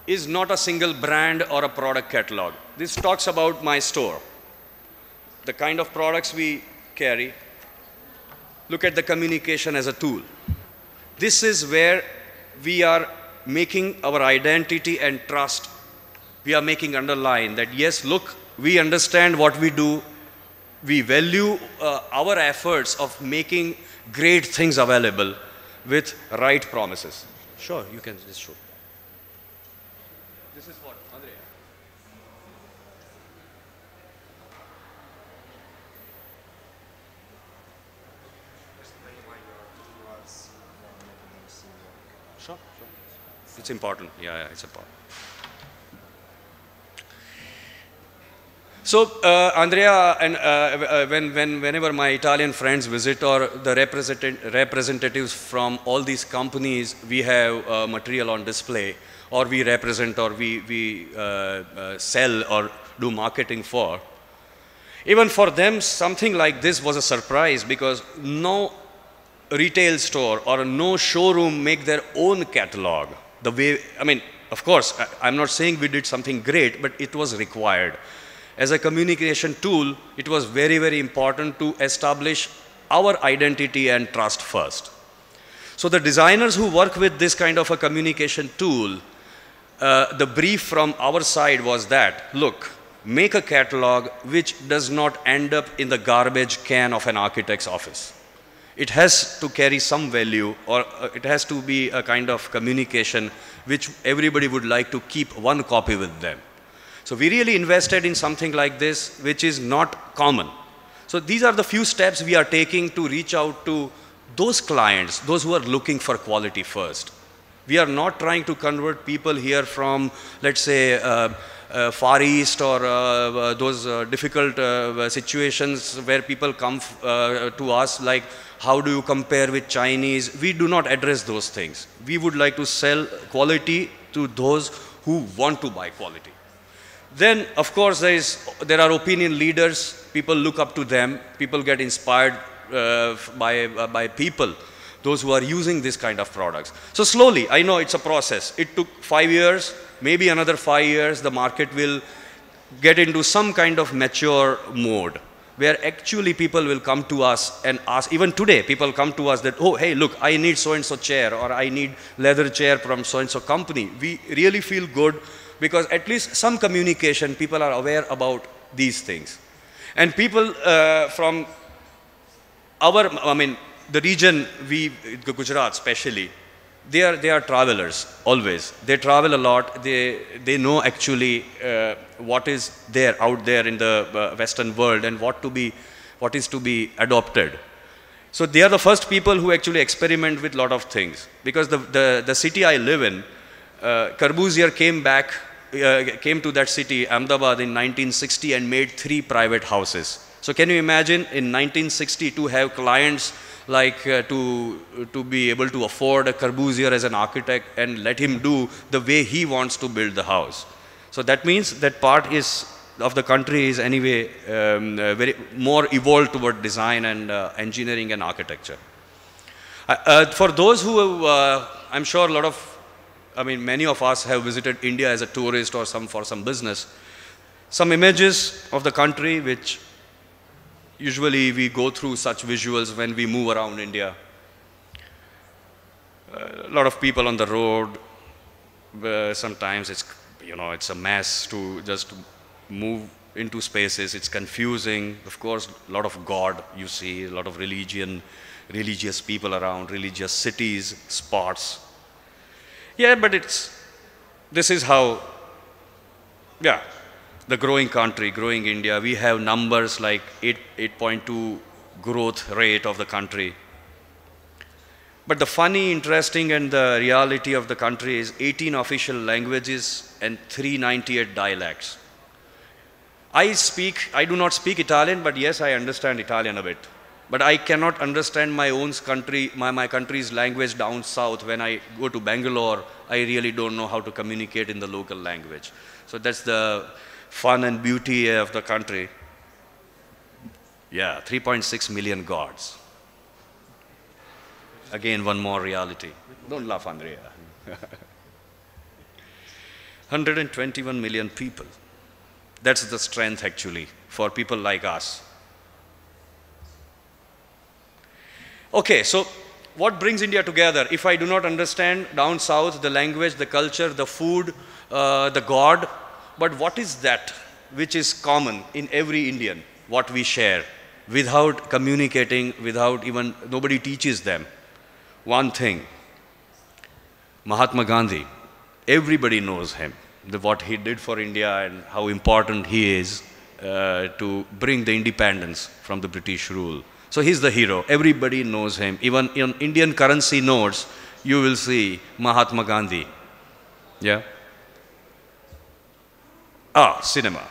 is not a single brand or a product catalog. This talks about my store, the kind of products we carry. Look at the communication as a tool. This is where we are making our identity and trust. We are making underline that, yes, look, we understand what we do. We value our efforts of making great things available with right promises. Sure, you can just show. This is what, Andrea? Sure, sure. It's important. Yeah, it's important. So, Andrea, and whenever my Italian friends visit, or the representatives from all these companies, we have material on display, or we represent, or we sell or do marketing for. Even for them, something like this was a surprise, because no retail store or no showroom make their own catalog. The way, of course, I'm not saying we did something great, but it was required. As a communication tool, it was very, very important to establish our identity and trust first. So the designers who work with this kind of a communication tool, the brief from our side was that, look, make a catalog which does not end up in the garbage can of an architect's office. It has to carry some value, or it has to be a kind of communication which everybody would like to keep one copy with them. So we really invested in something like this, which is not common. So these are the few steps we are taking to reach out to those clients, those who are looking for quality first. We are not trying to convert people here from, let's say, Far East, or those difficult situations where people come to us like, how do you compare with Chinese? We do not address those things. We would like to sell quality to those who want to buy quality. Then, of course, there are opinion leaders. People look up to them. People get inspired by people, those who are using this kind of products. So slowly, I know it's a process. It took 5 years, maybe another 5 years, the market will get into some kind of mature mode, where actually people will come to us and ask. Even today, people come to us that, oh, hey, look, I need so-and-so chair, or I need leather chair from so-and-so company. We really feel good, because at least some communication, people are aware about these things. And people from our, the region, Gujarat especially, they are travelers always. They travel a lot. They know actually what is there out there in the Western world, and what is to be adopted. So they are the first people who actually experiment with a lot of things. Because the city I live in, Corbusier came to that city, Ahmedabad, in 1960, and made 3 private houses. So can you imagine in 1960 to have clients like to be able to afford a Corbusier as an architect and let him do the way he wants to build the house. So that means that part of the country is anyway very more evolved toward design and engineering and architecture. For those who, I'm sure many of us have visited India as a tourist or for some business. Some images of the country which usually we go through such visuals when we move around India. A lot of people on the road. Sometimes it's a mess to just move into spaces. It's confusing. Of course, a lot of God you see, a lot of religious people around, religious cities, spots. Yeah, but this is how, yeah, the growing country, growing India. We have numbers like 8.2 growth rate of the country. But the funny, interesting, and the reality of the country is 18 official languages and 398 dialects. I do not speak Italian, but yes, I understand Italian a bit. But I cannot understand my own country, my country's language down south. When I go to Bangalore, I really don't know how to communicate in the local language. So that's the fun and beauty of the country. Yeah, 3.6 million gods. Again, one more reality. Don't laugh, Andrea. 121 million people. That's the strength actually for people like us. Okay, so what brings India together? If I do not understand down south the language, the culture, the food, the God, but what is that which is common in every Indian, what we share, without communicating, nobody teaches them? One thing, Mahatma Gandhi, everybody knows him, what he did for India and how important he is to bring the independence from the British rule. So he's the hero. Everybody knows him. Even in Indian currency notes, you will see Mahatma Gandhi. Yeah. Cinema.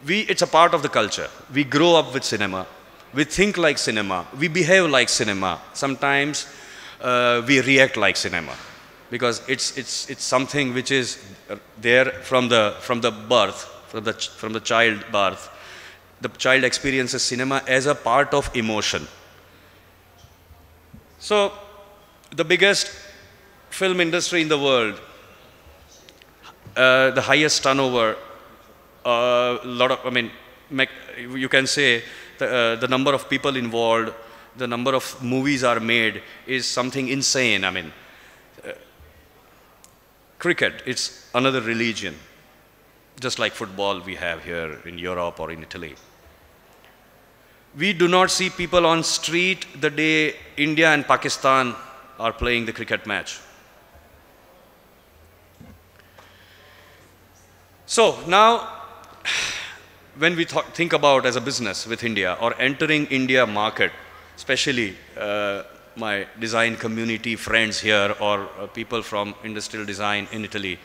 It's a part of the culture. We grow up with cinema. We think like cinema. We behave like cinema. Sometimes we react like cinema, because it's something which is there from the birth, from the child birth. The child experiences cinema as a part of emotion. So, the biggest film industry in the world, the highest turnover, you can say the number of people involved, the number of movies are made is something insane. Cricket, it's another religion, just like football we have here in Europe or in Italy. We do not see people on street the day India and Pakistan are playing the cricket match. So now, when we think about as a business with India or entering India market, especially my design community friends here or people from industrial design in Italy,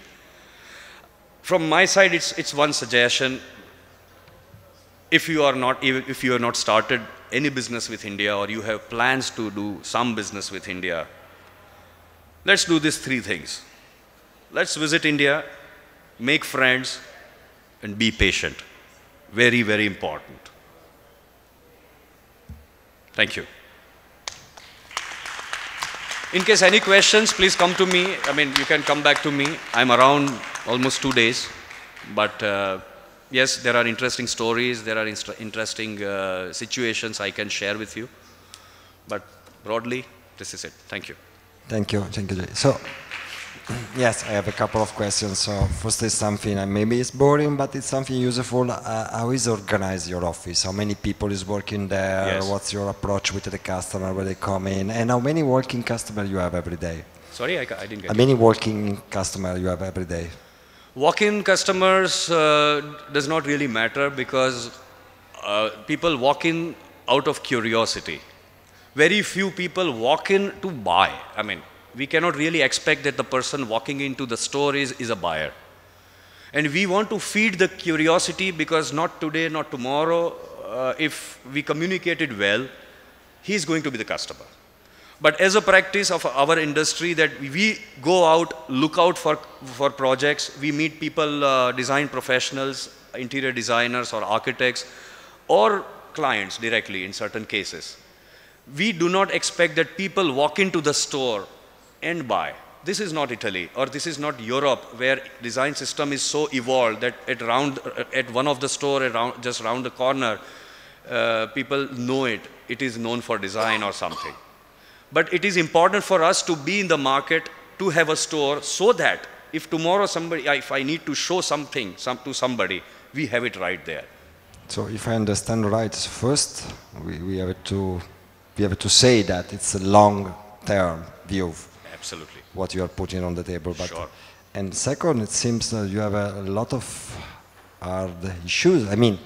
from my side, it's one suggestion. If you are not started any business with India, or you have plans to do some business with India, let's do these three things. Let's visit India, make friends, and be patient. Very, very important. Thank you. In case any questions, please come to me. You can come back to me. I'm around almost 2 days, but yes, there are interesting stories, there are interesting situations I can share with you. But broadly, this is it. Thank you. Thank you, Jay. So, yes, I have a couple of questions. So, first is something, maybe it's boring, but it's something useful. How is organized your office? How many people is working there? Yes. What's your approach with the customer when they come in? And how many working customers you have every day? Sorry, I didn't get it. How many working customers you have every day? Walk-in customers does not really matter, because people walk in out of curiosity. Very few people walk in to buy. We cannot really expect that the person walking into the store is a buyer. And we want to feed the curiosity, because not today, not tomorrow, if we communicate it well, he's going to be the customer. But as a practice of our industry, that we go out, look out for projects, we meet people, design professionals, interior designers or architects, or clients directly in certain cases. We do not expect that people walk into the store and buy. This is not Italy, or this is not Europe, where design system is so evolved that at one of the store just around the corner, people know it. It is known for design or something. But it is important for us to be in the market, to have a store, so that if tomorrow if I need to show something to somebody, we have it right there. So if I understand right, first we have to say that it's a long-term view. Absolutely. What you are putting on the table. But sure. And second, it seems that you have a lot of hard issues. I mean,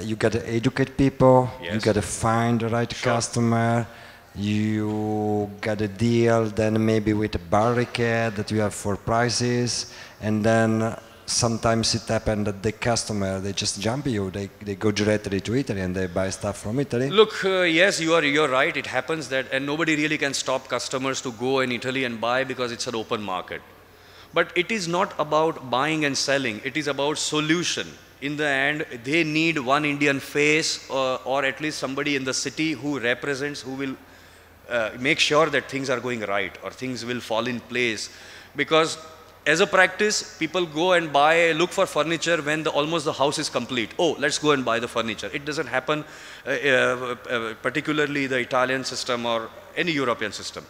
you got to educate people, yes. You got to find the right sure. customer, you got to deal then maybe with a barricade that you have for prices, and then sometimes it happens that the customer, they just jump you, they go directly to Italy and they buy stuff from Italy. Look, yes, you're right, it happens that, and nobody really can stop customers to go in Italy and buy because it's an open market. But it is not about buying and selling, it is about solution. In the end, they need one Indian face or at least somebody in the city who represents, who will make sure that things are going right or things will fall in place. Because as a practice, people go and look for furniture when almost the house is complete. Oh, let's go and buy the furniture. It doesn't happen, particularly the Italian system or any European system.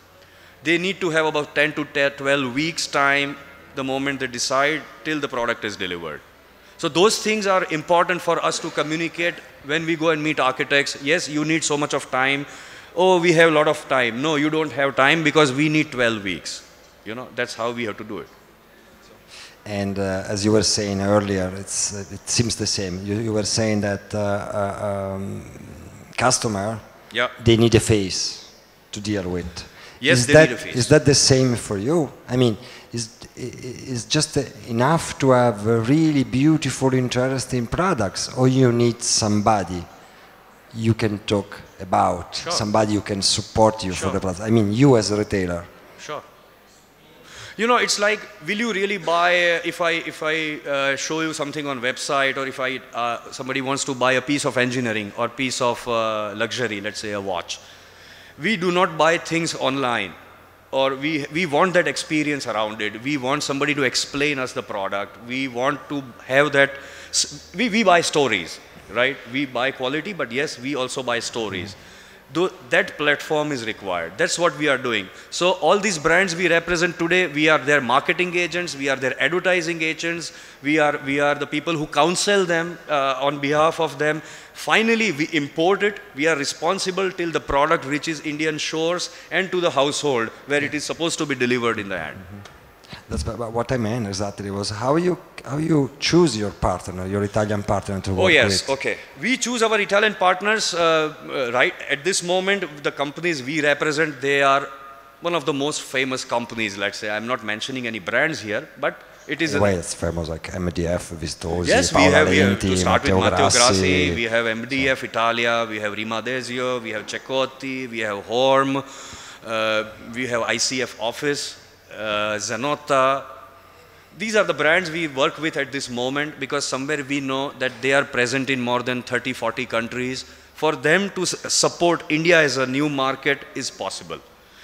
They need to have about 10 to 12 weeks time, the moment they decide, till the product is delivered. So those things are important for us to communicate when we go and meet architects. Yes, you need so much of time. Oh, we have a lot of time. No, you don't have time because we need 12 weeks. You know, that's how we have to do it. And as you were saying earlier, it seems the same. You were saying that customer, yeah, they need a face to deal with. Yes, they need a face. Is that the same for you? I mean, is just enough to have really beautiful, interesting products, or you need somebody you can talk about, sure, somebody who can support you sure, for the product? I mean, you as a retailer. Sure. You know, it's like, will you really buy, if I show you something on website, or if somebody wants to buy a piece of engineering or piece of luxury, let's say a watch. We do not buy things online, or we want that experience around it. We want somebody to explain us the product. We want to have that, we buy stories, right? We buy quality, but yes, we also buy stories. That platform is required. That's what we are doing. So all these brands we represent today, we are their marketing agents, we are their advertising agents, we are the people who counsel them on behalf of them. Finally, we import it. We are responsible till the product reaches Indian shores and to the household where it is supposed to be delivered in the end. That's what I meant exactly was how you choose your partner, your Italian partner to work with. Oh yes, okay. We choose our Italian partners right at this moment. The companies we represent, they are one of the most famous companies. Let's say, I'm not mentioning any brands here, but it is. Well, it's famous like MDF, Vistosi, yes, Paola we have Lenti, to start Matteo with Matteo Grassi. Grassi. We have MDF Italia. We have Rima Desio. We have Ceccotti. We have Horm. We have ICF Office. Zanotta. These are the brands we work with at this moment, because somewhere we know that they are present in more than 30-40 countries. For them to support India as a new market is possible.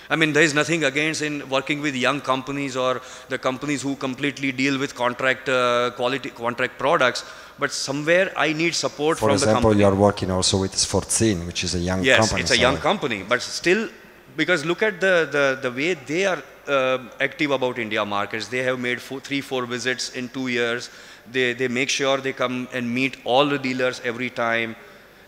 I mean, there is nothing against in working with young companies or the companies who completely deal with contract products, but somewhere I need support from the company. For example, you are working also with Sforzin, which is a young company. Yes, it's a young company, but still, because look at the way they are active about India markets. They have made 3-4 visits in 2 years. They make sure they come and meet all the dealers every time.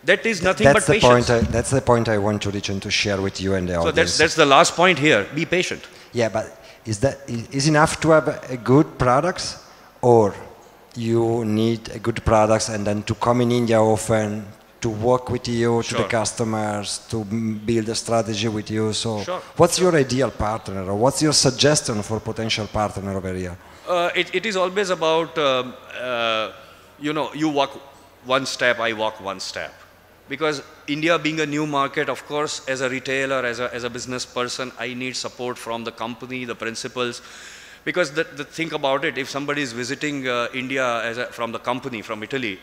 That is nothing but patience. That's the point I want to reach and to share with you and the audience. So that's the last point here. Be patient. Yeah, but is enough to have a good products, or you need a good products and then to come in India often, to work with you, to the customers, to build a strategy with you? So what's your ideal partner, or what's your suggestion for potential partner over here? It is always about, you know, you walk one step, I walk one step. Because India being a new market, of course, as a retailer, as a business person, I need support from the company, the principals. Because the think about it, if somebody is visiting India from the company, from Italy,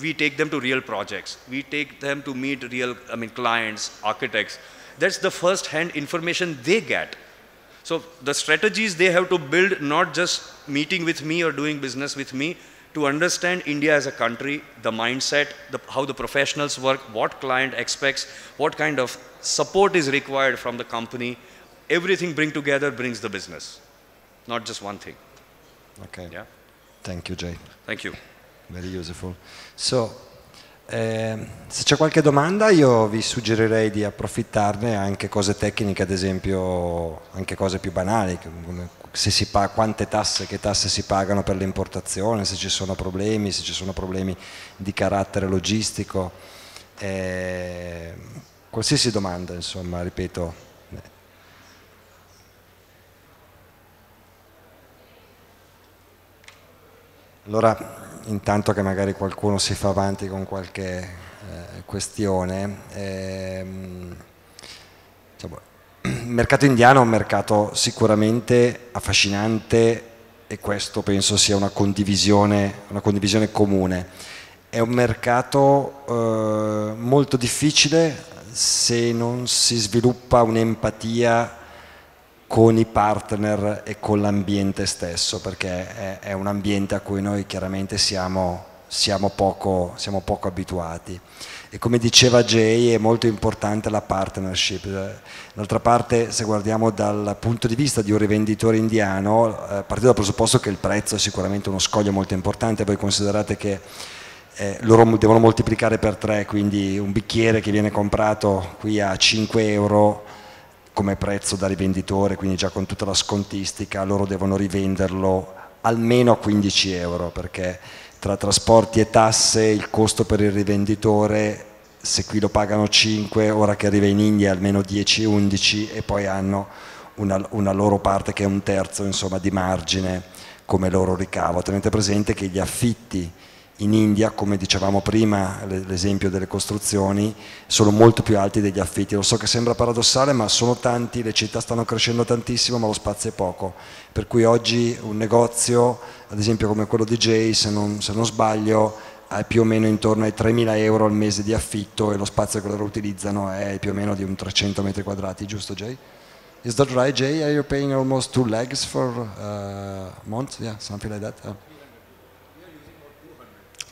we take them to real projects. We take them to meet real, clients, architects. That's the first-hand information they get. So the strategies they have to build, not just meeting with me or doing business with me, to understand India as a country, the mindset, how the professionals work, what client expects, what kind of support is required from the company. Everything bring together brings the business, not just one thing. Okay. Yeah. Thank you, Jay. Thank you. Very useful. So, se c'è qualche domanda io vi suggerirei di approfittarne, anche cose tecniche, ad esempio anche cose più banali, come se si quante tasse, che tasse si pagano per l'importazione, se ci sono problemi di carattere logistico, qualsiasi domanda, insomma, ripeto. Allora, intanto che magari qualcuno si fa avanti con qualche questione, il mercato indiano è un mercato sicuramente affascinante e questo penso sia una condivisione comune. È un mercato molto difficile se non si sviluppa un'empatia con i partner e con l'ambiente stesso, perché è un ambiente a cui noi chiaramente siamo poco abituati. E come diceva Jay, è molto importante la partnership. D'altra parte, se guardiamo dal punto di vista di un rivenditore indiano, partendo dal presupposto che il prezzo è sicuramente uno scoglio molto importante, voi considerate che loro devono moltiplicare per 3, quindi un bicchiere che viene comprato qui a 5 euro come prezzo da rivenditore, quindi già con tutta la scontistica, loro devono rivenderlo almeno a 15 euro, perché tra trasporti e tasse il costo per il rivenditore, se qui lo pagano 5, ora che arriva in India almeno 10-11 e poi hanno una loro parte che è un terzo, insomma, di margine come loro ricavo. Tenete presente che gli affitti in India, come dicevamo prima, l'esempio delle costruzioni, sono molto più alti degli affitti. Lo so che sembra paradossale, ma sono tanti, le città stanno crescendo tantissimo, ma lo spazio è poco. Per cui oggi un negozio, ad esempio come quello di Jay, se non sbaglio, ha più o meno intorno ai 3.000 euro al mese di affitto e lo spazio che loro utilizzano è più o meno di un 300 metri quadrati, giusto Jay? Is that right, Jay? Are you paying almost 2 legs for a month? Yeah, something like that.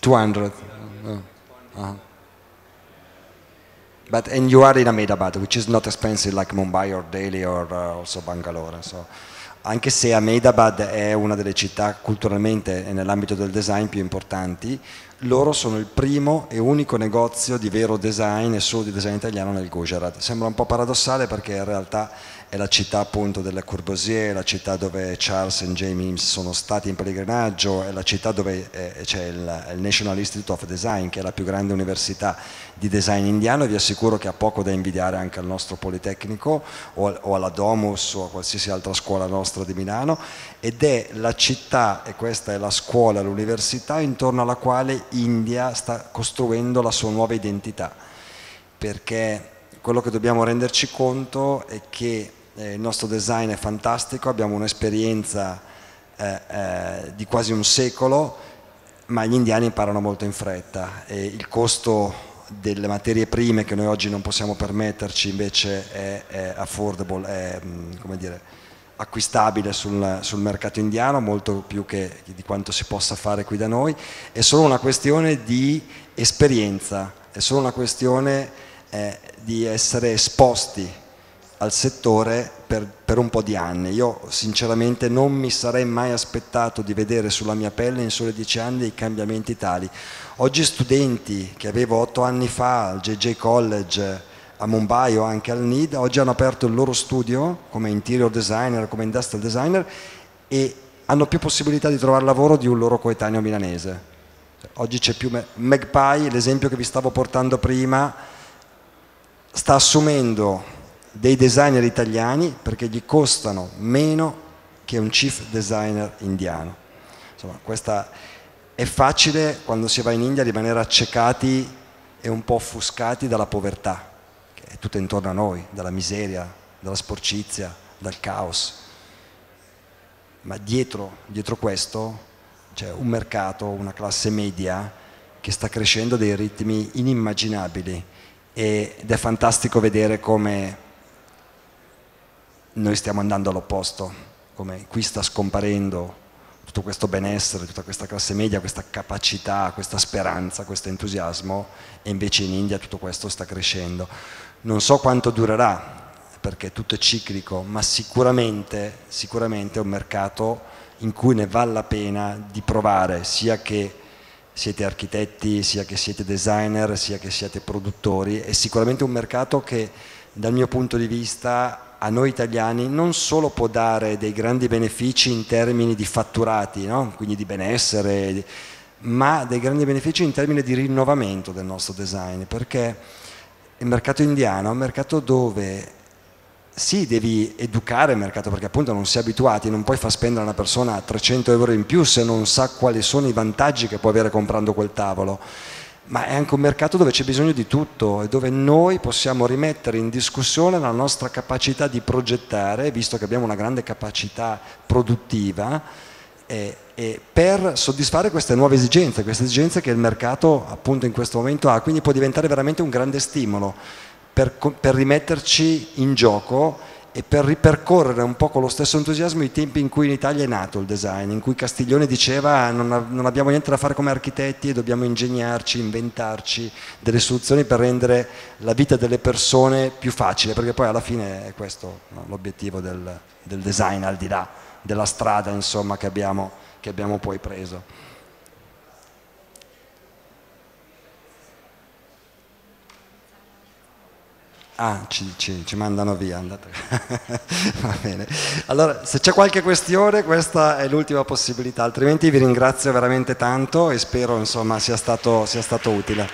200. And you are in Ahmedabad, which is not expensive like Mumbai or Delhi or also Bangalore. So, anche se Ahmedabad è una delle città culturalmente e nell'ambito del design più importanti, loro sono il primo e unico negozio di vero design e solo di design italiano nel Gujarat. Sembra un po' paradossale perché in realtà è la città appunto delle Corbusier, la città dove Charles e James sono stati in pellegrinaggio, è la città dove c'è il National Institute of Design, che è la più grande università di design indiano, e vi assicuro che ha poco da invidiare anche al nostro Politecnico o alla Domus o a qualsiasi altra scuola nostra di Milano, ed è la città, e questa è la scuola, l'università intorno alla quale India sta costruendo la sua nuova identità, perché quello che dobbiamo renderci conto è che il nostro design è fantastico, abbiamo un'esperienza di quasi un secolo, ma gli indiani imparano molto in fretta e il costo delle materie prime che noi oggi non possiamo permetterci invece è affordable, è come dire, acquistabile sul mercato indiano, molto più di quanto si possa fare qui da noi. È solo una questione di esperienza, è solo una questione di essere esposti al settore per un po' di anni. Io sinceramente non mi sarei mai aspettato di vedere sulla mia pelle in soli 10 anni dei cambiamenti tali. Oggi studenti che avevo 8 anni fa al JJ College a Mumbai o anche al NID, oggi hanno aperto il loro studio come interior designer, come industrial designer, e hanno più possibilità di trovare lavoro di un loro coetaneo milanese. Oggi c'è più Magpie, l'esempio che vi stavo portando prima, sta assumendo dei designer italiani perché gli costano meno che un chief designer indiano. Insomma, questa è facile quando si va in India rimanere accecati e un po' offuscati dalla povertà, che è tutta intorno a noi, dalla miseria, dalla sporcizia, dal caos. Ma dietro questo c'è un mercato, una classe media che sta crescendo a dei ritmi inimmaginabili, ed è fantastico vedere come noi stiamo andando all'opposto, come qui sta scomparendo tutto questo benessere, tutta questa classe media, questa capacità, questa speranza, questo entusiasmo, e invece in India tutto questo sta crescendo. Non so quanto durerà, perché tutto è ciclico, ma sicuramente è un mercato in cui ne vale la pena di provare, sia che siete architetti, sia che siete designer, sia che siate produttori. È sicuramente un mercato che dal mio punto di vista a noi italiani non solo può dare dei grandi benefici in termini di fatturati, no? Quindi di benessere, ma dei grandi benefici in termini di rinnovamento del nostro design, perché il mercato indiano è un mercato dove sì, devi educare il mercato, perché appunto non si è abituati, non puoi far spendere a una persona 300 euro in più se non sa quali sono i vantaggi che può avere comprando quel tavolo. Ma è anche un mercato dove c'è bisogno di tutto e dove noi possiamo rimettere in discussione la nostra capacità di progettare, visto che abbiamo una grande capacità produttiva, e per soddisfare queste nuove esigenze, che il mercato appunto in questo momento ha. Quindi può diventare veramente un grande stimolo per rimetterci in gioco e per ripercorrere un po' con lo stesso entusiasmo i tempi in cui in Italia è nato il design, in cui Castiglione diceva non abbiamo niente da fare come architetti e dobbiamo ingegnarci, inventarci delle soluzioni per rendere la vita delle persone più facile, perché poi alla fine è questo, no, l'obiettivo del design, al di là della strada, insomma, che abbiamo poi preso. Ah, ci mandano via, andate. Va bene. Allora, se c'è qualche questione, questa è l'ultima possibilità, altrimenti vi ringrazio veramente tanto e spero, insomma, sia stato utile.